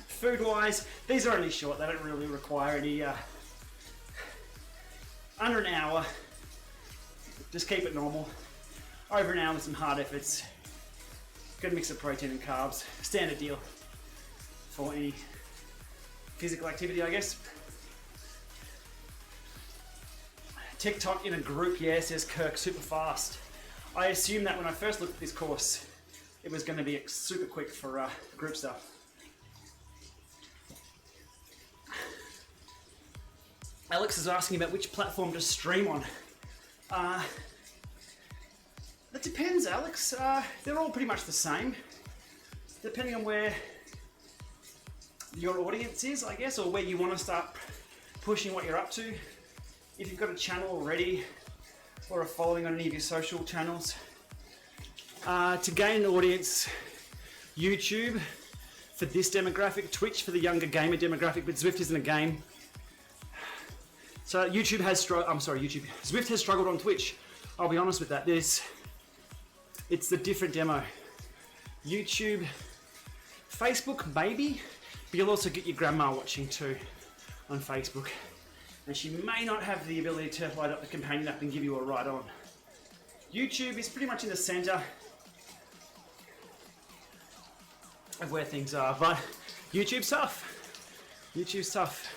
Food wise, these are only short, they don't really require any, under an hour. Just keep it normal. Over an hour with some hard efforts. Good mix of protein and carbs. Standard deal for any physical activity, I guess. TikTok in a group, yeah, says Kirk, super fast. I assumed that when I first looked at this course, it was going to be super quick for group stuff. Alex is asking about which platform to stream on. That depends, Alex. They're all pretty much the same, depending on where your audience is, I guess, or where you want to start pushing what you're up to. If you've got a channel already or a following on any of your social channels. To gain an audience, YouTube for this demographic, Twitch for the younger gamer demographic, but Zwift isn't a game. So Zwift has struggled on Twitch. I'll be honest with that. It's the different demo. YouTube, Facebook maybe, but you'll also get your grandma watching too on Facebook. And she may not have the ability to light up the companion app and give you a ride on. YouTube is pretty much in the center of where things are, but YouTube's tough. YouTube's tough.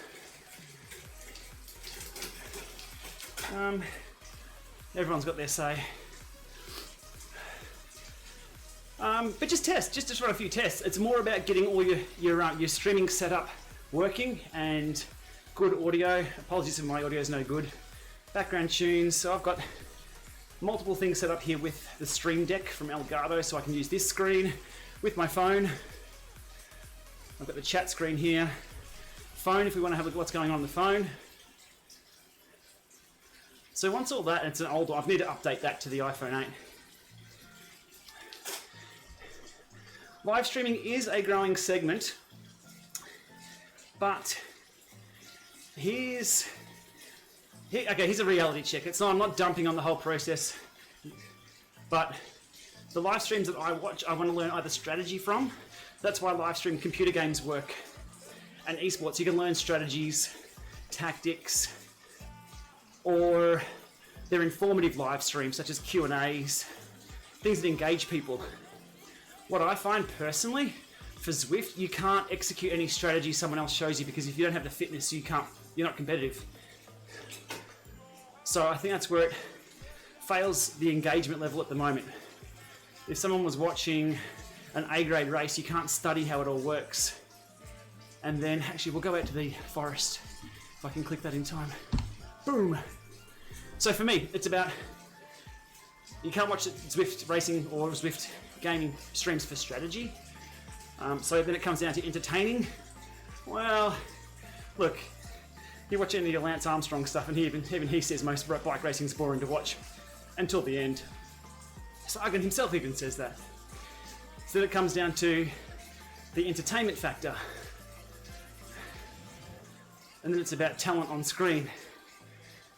Everyone's got their say. But just test, just run a few tests. It's more about getting all your streaming setup working and good audio. Apologies if my audio is no good. Background tunes. So I've got multiple things set up here with the Stream Deck from Elgato, so I can use this screen with my phone. I've got the chat screen here. Phone, if we want to have a look at what's going on the phone. So once all that, it's an old one, I need to update that to the iPhone 8. Live streaming is a growing segment, but here's a reality check. I'm not dumping on the whole process, but the live streams that I watch, I want to learn either strategy from. That's why live stream computer games work, and esports. You can learn strategies, tactics, or they're informative live streams such as Q&As, things that engage people. What I find personally, for Zwift, you can't execute any strategy someone else shows you, because if you don't have the fitness, you're not competitive. So I think that's where it fails the engagement level at the moment. If someone was watching an A-grade race, you can't study how it all works. And then, actually, we'll go out to the forest, if I can click that in time. Boom! So for me, it's about, you can't watch Zwift racing or Zwift gaming streams for strategy. So then it comes down to entertaining. Well, look, you watch any of your Lance Armstrong stuff, and even he says most bike racing is boring to watch until the end. Sagan himself even says that. So then it comes down to the entertainment factor. And then it's about talent on screen.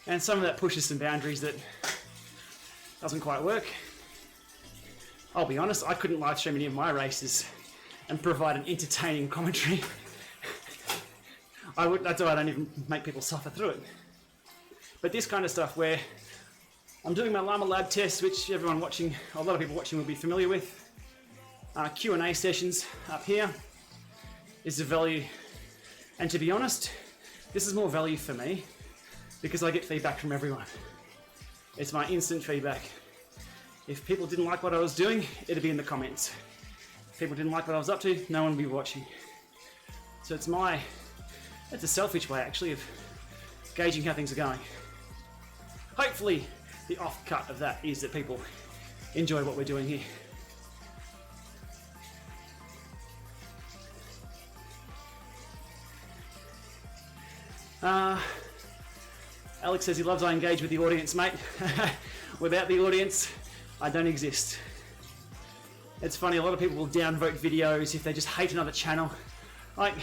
And some of that pushes some boundaries that doesn't quite work. I'll be honest, I couldn't live stream any of my races and provide an entertaining commentary. That's why I don't even make people suffer through it. But this kind of stuff where I'm doing my Lama Lab Test, which everyone watching, a lot of people watching will be familiar with. Q&A sessions up here is the value. And to be honest, this is more value for me because I get feedback from everyone. It's my instant feedback. If people didn't like what I was doing, it'd be in the comments. If people didn't like what I was up to, no one would be watching. So it's a selfish way actually of gauging how things are going. Hopefully the offcut of that is that people enjoy what we're doing here. Alex says he loves I engage with the audience, mate. Without the audience, I don't exist. It's funny, a lot of people will downvote videos if they just hate another channel. Like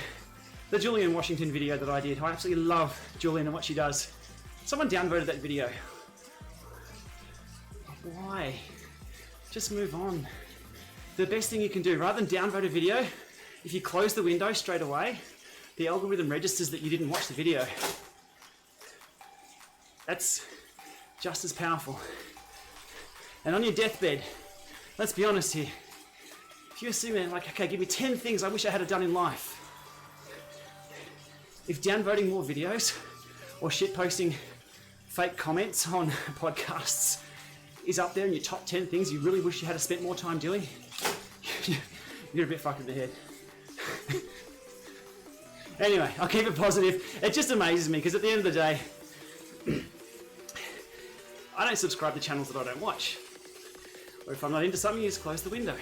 the Julian Washington video that I did. I absolutely love Julian and what she does. Someone downvoted that video. Why? Just move on. The best thing you can do, rather than downvote a video, if you close the window straight away, the algorithm registers that you didn't watch the video. That's just as powerful. And on your deathbed, let's be honest here. If you're sitting there like, okay, give me 10 things I wish I had done in life. If downvoting more videos or shitposting fake comments on podcasts is up there in your top 10 things you really wish you had spent more time doing, you're a bit fucked in the head. Anyway, I'll keep it positive. It just amazes me because at the end of the day, I don't subscribe to channels that I don't watch. Or if I'm not into something, you just close the window.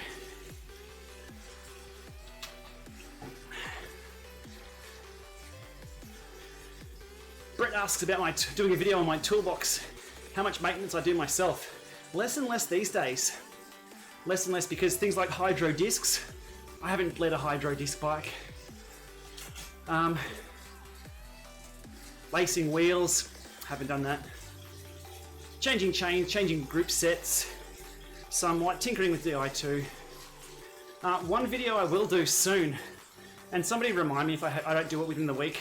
Brett asks about doing a video on my Toolbox, how much maintenance I do myself. Less and less these days. Less and less because things like hydro discs, I haven't led a hydro disc bike. Lacing wheels, haven't done that. Changing chains, changing group sets, somewhat tinkering with Di2. One video I will do soon, and somebody remind me if I don't do it within the week.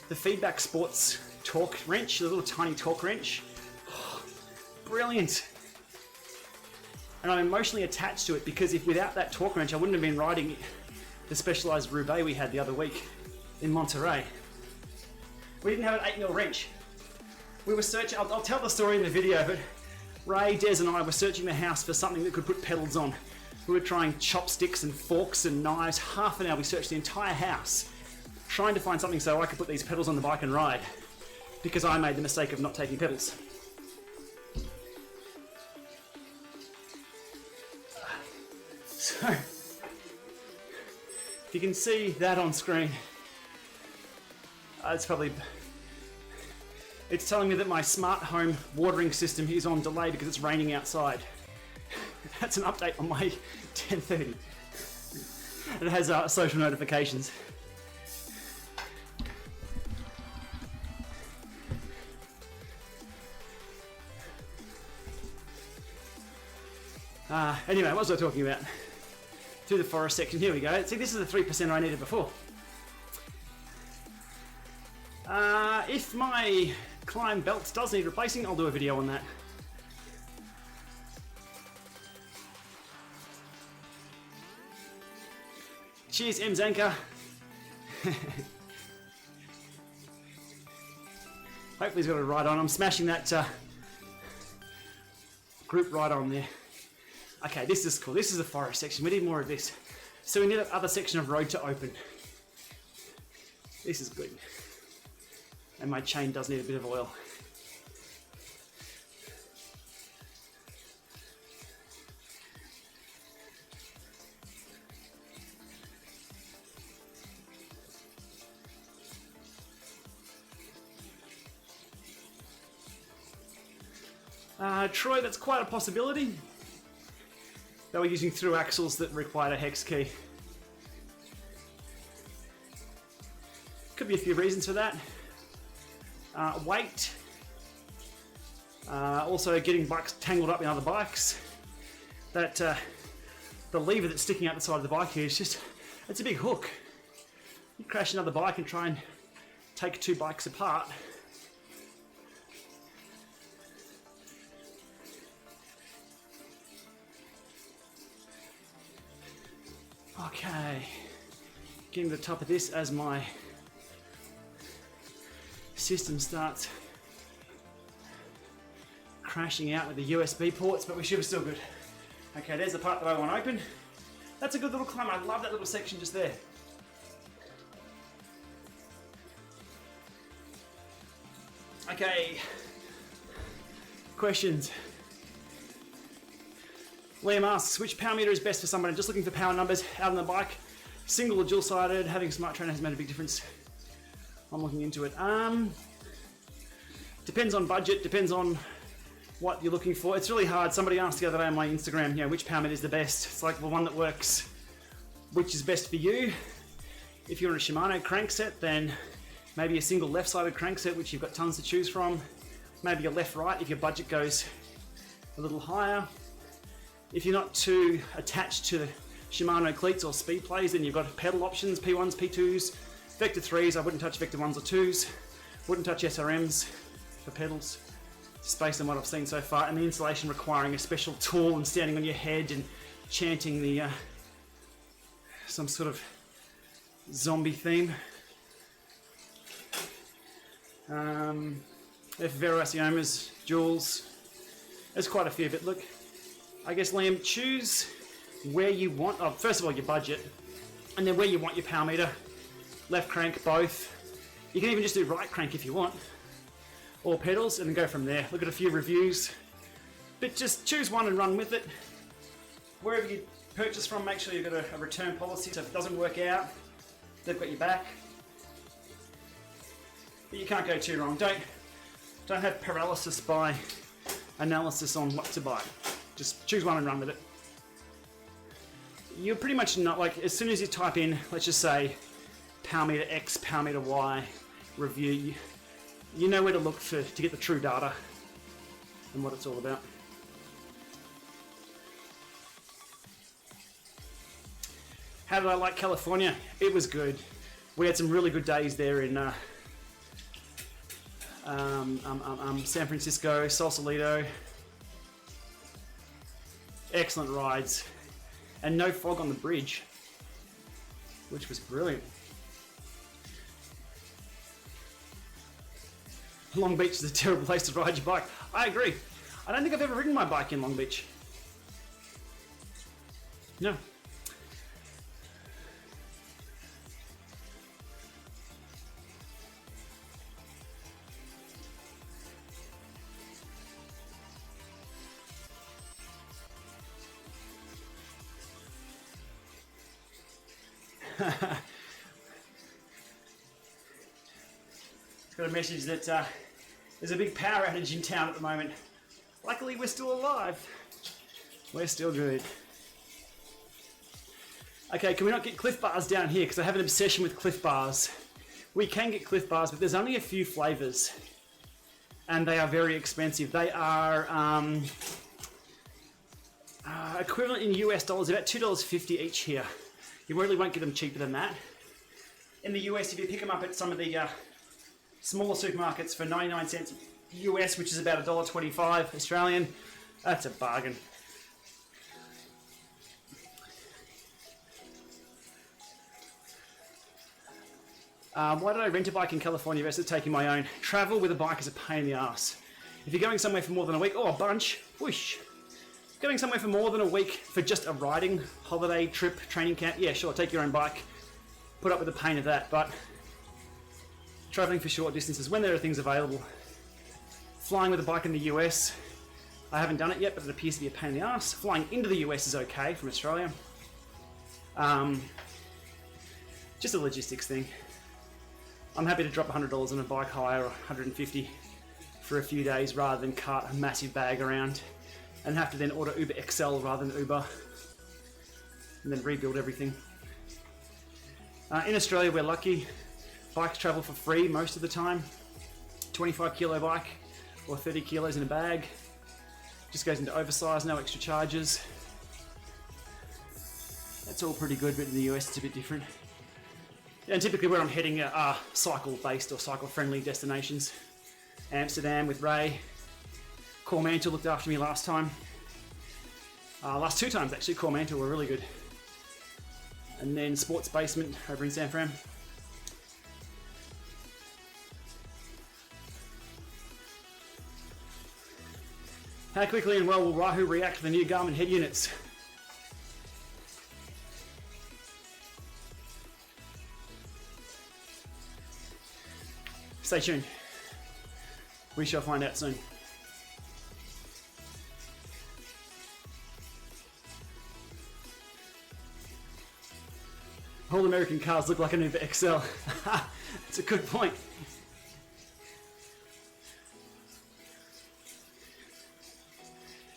The Feedback Sports torque wrench, the little tiny torque wrench. Oh, brilliant. And I'm emotionally attached to it because if without that torque wrench, I wouldn't have been riding the Specialized Roubaix we had the other week in Monterey. We didn't have an 8mm wrench. We were searching, I'll tell the story in the video, but Ray, Des and I were searching the house for something that could put pedals on. We were trying chopsticks and forks and knives. Half an hour we searched the entire house trying to find something so I could put these pedals on the bike and ride because I made the mistake of not taking pedals. So, if you can see that on screen, it's telling me that my smart home watering system is on delay because it's raining outside. That's an update on my 10:30. It has social notifications. Anyway, what was I talking about? Through the forest section, here we go. See, this is the 3% I needed before. If my climb belt does need replacing, I'll do a video on that. Cheers, M Zanka. Hopefully he's got a ride on. I'm smashing that group ride on there. Okay, this is cool. This is the forest section. We need more of this. So we need that other section of road to open. This is good. And my chain does need a bit of oil. Troy, that's quite a possibility. They were using through axles that required a hex key. Could be a few reasons for that. Weight. Also getting bikes tangled up in other bikes. That the lever that's sticking out the side of the bike here is just, it's a big hook. You crash another bike and try and take two bikes apart. Okay, getting to the top of this as my system starts crashing out with the USB ports, but we should be still good. Okay, there's the part that I want open. That's a good little climb. I love that little section just there. Okay, questions. Liam asks, which power meter is best for someone just looking for power numbers out on the bike? Single or dual-sided? Having a smart trainer has made a big difference. I'm looking into it. Depends on budget, depends on what you're looking for. It's really hard. Somebody asked the other day on my Instagram, you know, which power meter is the best? It's like the one that works, which is best for you. If you're on a Shimano crankset, then maybe a single left-sided crankset, which you've got tons to choose from. Maybe a left-right if your budget goes a little higher. If you're not too attached to Shimano cleats or speed plays, then you've got pedal options, P1s, P2s, Vector 3s. I wouldn't touch Vector 1s or 2s. Wouldn't touch SRMs for pedals, just based on what I've seen so far. And the installation requiring a special tool and standing on your head and chanting the some sort of zombie theme. Favero Assiom's duals. There's quite a few, but look, I guess, Liam, choose where you want, first of all, your budget, and then where you want your power meter. Left crank, both. You can even just do right crank if you want, or pedals, and then go from there. Look at a few reviews, but just choose one and run with it. Wherever you purchase from, make sure you've got a return policy, so if it doesn't work out, they've got your back. But you can't go too wrong. Don't have paralysis by analysis on what to buy. Just choose one and run with it. You're pretty much not, like, as soon as you type in, let's just say, power meter X, power meter Y review, you know where to look to get the true data and what it's all about. How did I like California? It was good. We had some really good days there in San Francisco, Sausalito. Excellent rides, and no fog on the bridge, which was brilliant. Long Beach is a terrible place to ride your bike. I agree. I don't think I've ever ridden my bike in Long Beach. No. Got a message that there's a big power outage in town at the moment. Luckily, we're still alive. We're still good. Okay, can we not get Cliff Bars down here? Because I have an obsession with Cliff Bars. We can get Cliff Bars, but there's only a few flavors. And they are very expensive. They are equivalent in US dollars, about $2.50 each here. You really won't get them cheaper than that. In the US, if you pick them up at some of the smaller supermarkets for 99 cents US, which is about $1.25 Australian, that's a bargain. Why did I rent a bike in California versus taking my own? Travel with a bike is a pain in the ass. If you're going somewhere for more than a week, or a bunch, whoosh. Going somewhere for more than a week for just a riding, holiday, trip, training camp, yeah, sure, take your own bike. Put up with the pain of that, but traveling for short distances, when there are things available. Flying with a bike in the US, I haven't done it yet, but it appears to be a pain in the ass. Flying into the US is okay from Australia. Just a logistics thing. I'm happy to drop $100 on a bike hire or $150 for a few days rather than cart a massive bag around and have to then order Uber XL rather than Uber and then rebuild everything. In Australia, we're lucky. Bikes travel for free most of the time. 25 kilo bike or 30 kilos in a bag. Just goes into oversize, no extra charges. That's all pretty good, but in the US it's a bit different. And typically where I'm heading are cycle-based or cycle-friendly destinations. Amsterdam with Ray. Cormantle looked after me last time. Last two times actually, Cormantle were really good. And then Sports Basement over in San Fran. How quickly and well will Wahoo react to the new Garmin head units? Stay tuned. We shall find out soon. All American cars look like an Uber XL. That's a good point.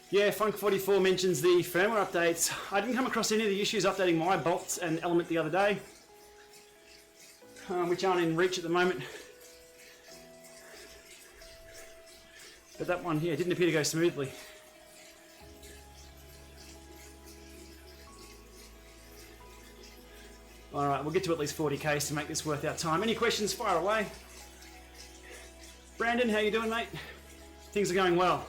Yeah, Funk44 mentions the firmware updates. I didn't come across any of the issues updating my bolts and element the other day, which aren't in reach at the moment. But that one here didn't appear to go smoothly. Alright, we'll get to at least 40Ks to make this worth our time. Any questions, fire away. Brandon, how you doing, mate? Things are going well.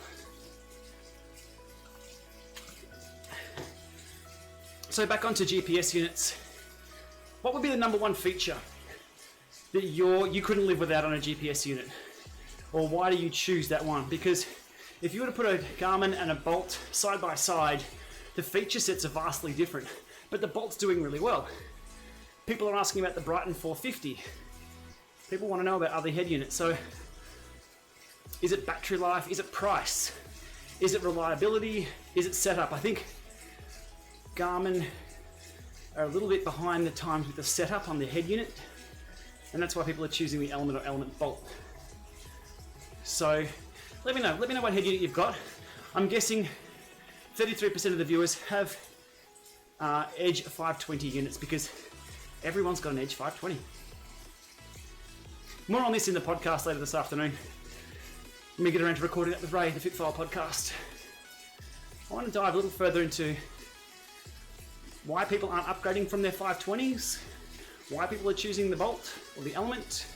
So back onto GPS units. What would be the number one feature that you couldn't live without on a GPS unit? Or why do you choose that one? Because if you were to put a Garmin and a Bolt side by side, the feature sets are vastly different, but the Bolt's doing really well. People are asking about the Brighton 450. People want to know about other head units. So is it battery life? Is it price? Is it reliability? Is it setup? I think Garmin are a little bit behind the times with the setup on the head unit, and that's why people are choosing the Element or Element Bolt. So let me know what head unit you've got. I'm guessing 33% of the viewers have Edge 520 units because everyone's got an Edge 520. More on this in the podcast later this afternoon. Let me get around to recording that with Ray, the Fitfile podcast. I want to dive a little further into why people aren't upgrading from their 520s, why people are choosing the Bolt or the Element,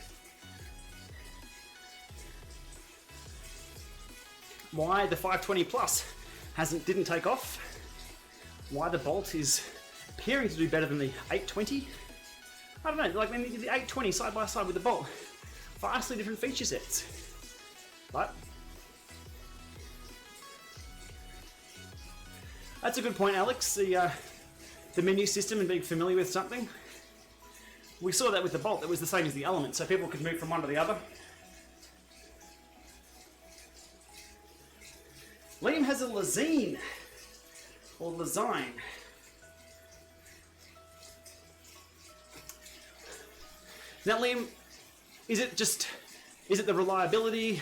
why the 520 Plus didn't take off, why the Bolt is appearing to do better than the 820. I don't know, like when you did the 820 side by side with the Bolt, vastly different feature sets. But that's a good point, Alex. The menu system and being familiar with something. We saw that with the Bolt, it was the same as the Element, so people could move from one to the other. Liam has a Lazine, or Lazine. Now, Liam, is it the reliability?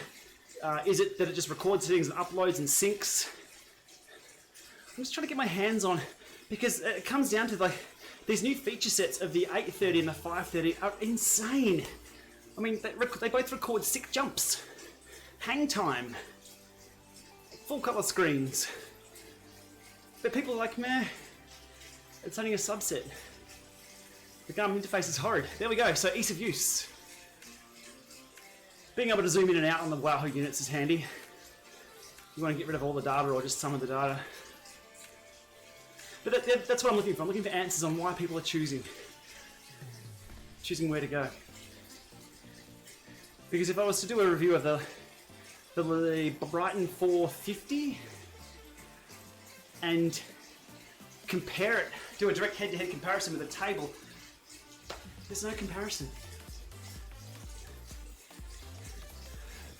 Is it that it just records things and uploads and syncs? I'm just trying to get my hands on, because it comes down to like these new feature sets of the 830 and the 530 are insane. I mean, they both record 6 jumps, hang time, full color screens. But people are like, meh, it's only a subset. The Garmin interface is horrid. There we go, so ease of use. Being able to zoom in and out on the Wahoo units is handy. You want to get rid of all the data or just some of the data. But that's what I'm looking for. I'm looking for answers on why people are choosing where to go. Because if I was to do a review of the Brighton 450 and compare it, do a direct head-to-head comparison with a table, there's no comparison.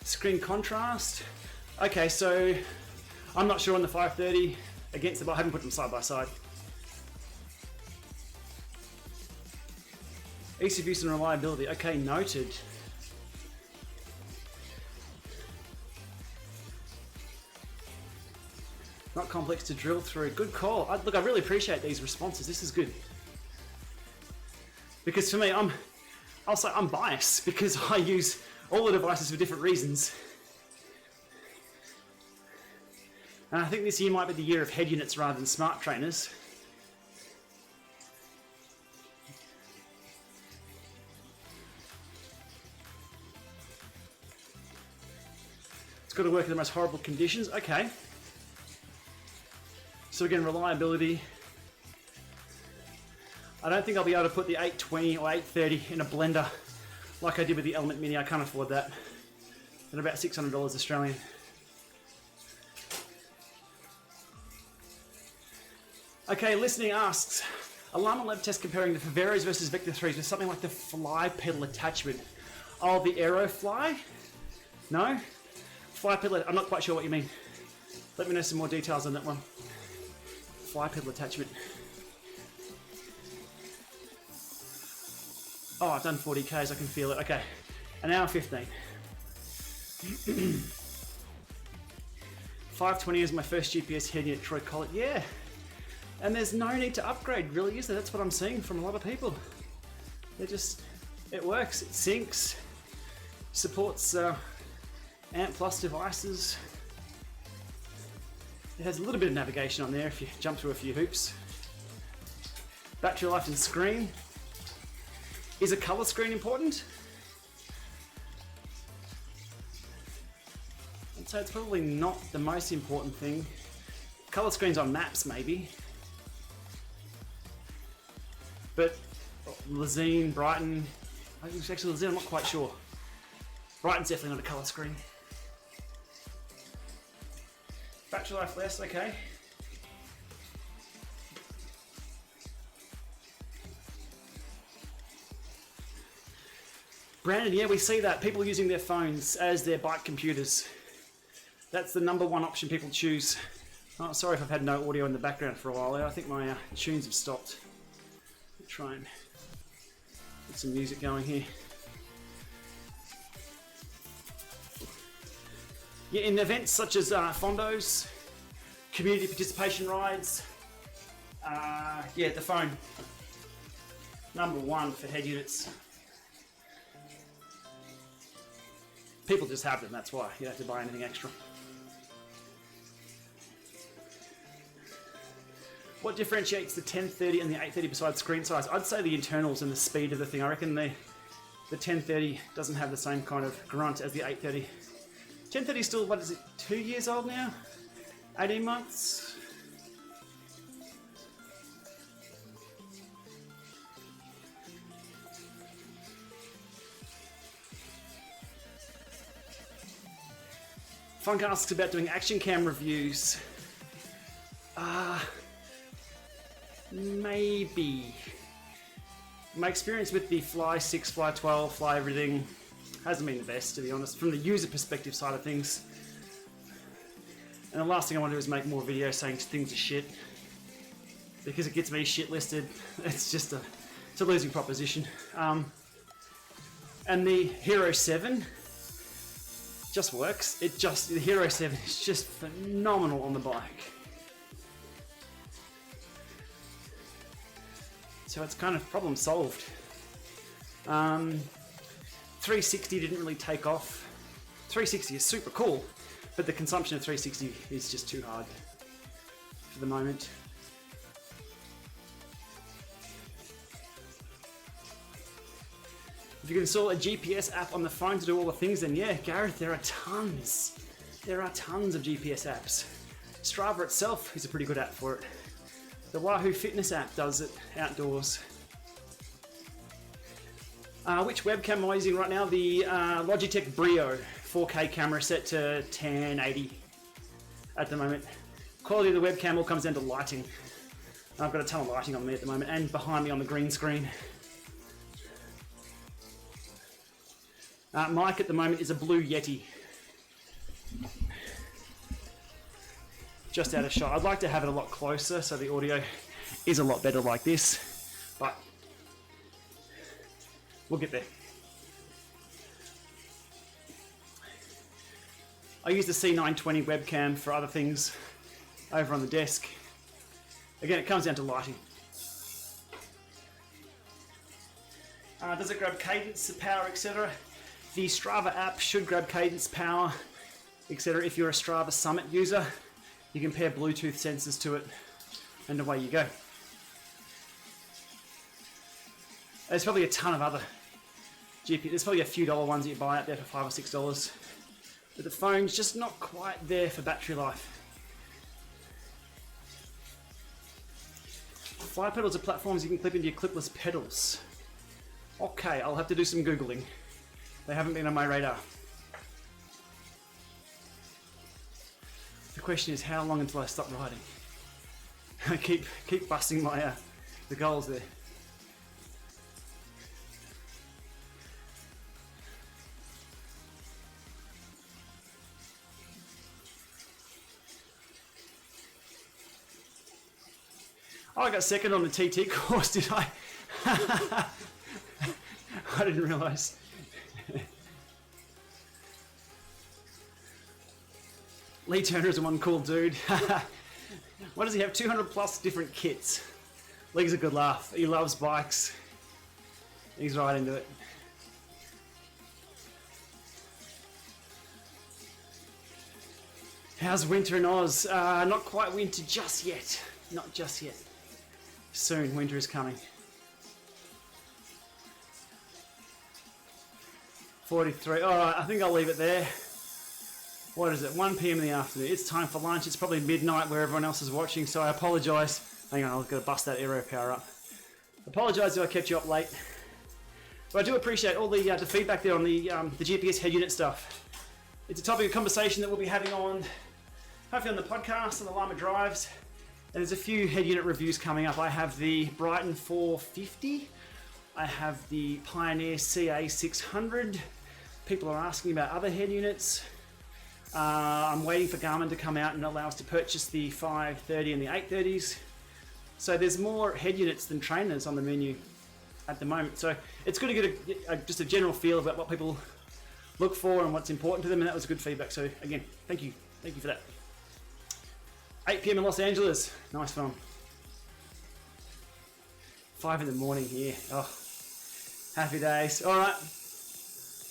Screen contrast. Okay, so I'm not sure on the 530 against the, but I haven't put them side by side. Ease of use and reliability. Okay, noted. Not complex to drill through. Good call. Look, I really appreciate these responses. This is good. Because for me, I'll say I'm biased because I use all the devices for different reasons. And I think this year might be the year of head units rather than smart trainers. It's got to work in the most horrible conditions. Okay. So again, reliability. I don't think I'll be able to put the 820 or 830 in a blender like I did with the Element Mini. I can't afford that. At about $600 Australian. Okay, listening asks, a Lama Lab test comparing the Faveros versus Vector 3s with something like the fly pedal attachment. Oh, the Aero Fly? No? Fly pedal, I'm not quite sure what you mean. Let me know some more details on that one. Fly pedal attachment. Oh, I've done 40 Ks, I can feel it. Okay, an hour 15. 520 is my first GPS head unit, Troy Collett. Yeah. And there's no need to upgrade, really, is there? That's what I'm seeing from a lot of people. It works, it syncs, supports ANT Plus devices. It has a little bit of navigation on there if you jump through a few hoops. Battery life and screen. Is a color screen important? I'd say it's probably not the most important thing. Color screens on maps, maybe. But Lazine, Brighton, I think it's actually Lazine, I'm not quite sure. Brighton's definitely not a colour screen. Battery life less, okay. Brandon, yeah, we see that. People using their phones as their bike computers. That's the number one option people choose. Oh, sorry if I've had no audio in the background for a while there. I think my tunes have stopped. I'll try and get some music going here. Yeah, in events such as Fondos, community participation rides, yeah, the phone. Number one for head units. People just have them, that's why. You don't have to buy anything extra. What differentiates the 1030 and the 830 besides screen size? I'd say the internals and the speed of the thing. I reckon the 1030 doesn't have the same kind of grunt as the 830. 1030 is still, what is it, 2 years old now? 18 months? Funk asks about doing action cam reviews. Maybe. My experience with the Fly 6, Fly 12, Fly everything hasn't been the best, to be honest, from the user perspective side of things. And the last thing I want to do is make more videos saying things are shit, because it gets me shit listed. It's just it's a losing proposition. And the Hero 7 just works. The Hero 7 is just phenomenal on the bike. So it's kind of problem solved. 360 didn't really take off. 360 is super cool, but the consumption of 360 is just too hard for the moment. If you can install a GPS app on the phone to do all the things, then yeah, Gareth, there are tons. There are tons of GPS apps. Strava itself is a pretty good app for it. The Wahoo Fitness app does it outdoors. Which webcam am I using right now? The Logitech Brio 4K camera set to 1080 at the moment. Quality of the webcam all comes down to lighting. I've got a ton of lighting on me at the moment and behind me on the green screen. Mic at the moment is a Blue Yeti. Just out of shot. I'd like to have it a lot closer so the audio is a lot better like this, but we'll get there. I use the C920 webcam for other things over on the desk. Again, it comes down to lighting. Does it grab cadence, power, etc.? The Strava app should grab cadence, power, etc. If you're a Strava Summit user, you can pair Bluetooth sensors to it, and away you go. There's probably a ton of other GPS. There's probably a few dollar ones that you buy out there for $5 or $6, but the phone's just not quite there for battery life. Fly pedals are platforms you can clip into your clipless pedals. Okay, I'll have to do some Googling. They haven't been on my radar. The question is, how long until I stop riding? I keep busting my the goals there. Oh, I got second on the TT course, did I? I didn't realise. Lee Turner is one cool dude. What does he have? 200 plus different kits. Lee's a good laugh. He loves bikes. He's right into it. How's winter in Oz? Not quite winter just yet. Not just yet. Soon, winter is coming. 43. Alright, I think I'll leave it there. What is it? 1 PM in the afternoon. It's time for lunch. It's probably midnight where everyone else is watching, so I apologise. Hang on, I've got to bust that aero power up. Apologise if I kept you up late. But I do appreciate all the feedback there on the GPS head unit stuff. It's a topic of conversation that we'll be having on, hopefully on the podcast, on the Lama Drives. And there's a few head unit reviews coming up. I have the Brighton 450. I have the Pioneer CA600. People are asking about other head units. I'm waiting for Garmin to come out and allow us to purchase the 530 and the 830s. So there's more head units than trainers on the menu at the moment. So it's good to get just a general feel about what people look for and what's important to them, and that was good feedback. So again, thank you for that. 8 PM in Los Angeles, nice fun. 5 in the morning here, oh, happy days. All right,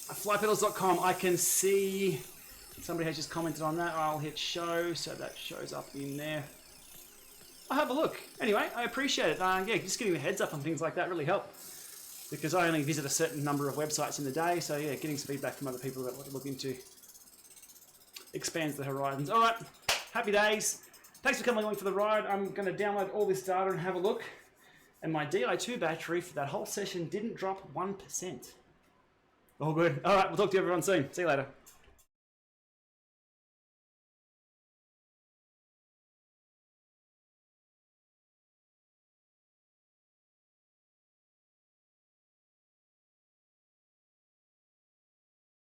flypedals.com, I can see somebody has just commented on that. I'll hit show, so that shows up in there. I'll have a look. Anyway, I appreciate it. Yeah, just getting the heads up on things like that really help, because I only visit a certain number of websites in the day, so yeah, getting some feedback from other people about what to look into expands the horizons. All right, happy days. Thanks for coming along for the ride. I'm going to download all this data and have a look. And my Di2 battery for that whole session didn't drop 1%. All good. All right, we'll talk to everyone soon. See you later.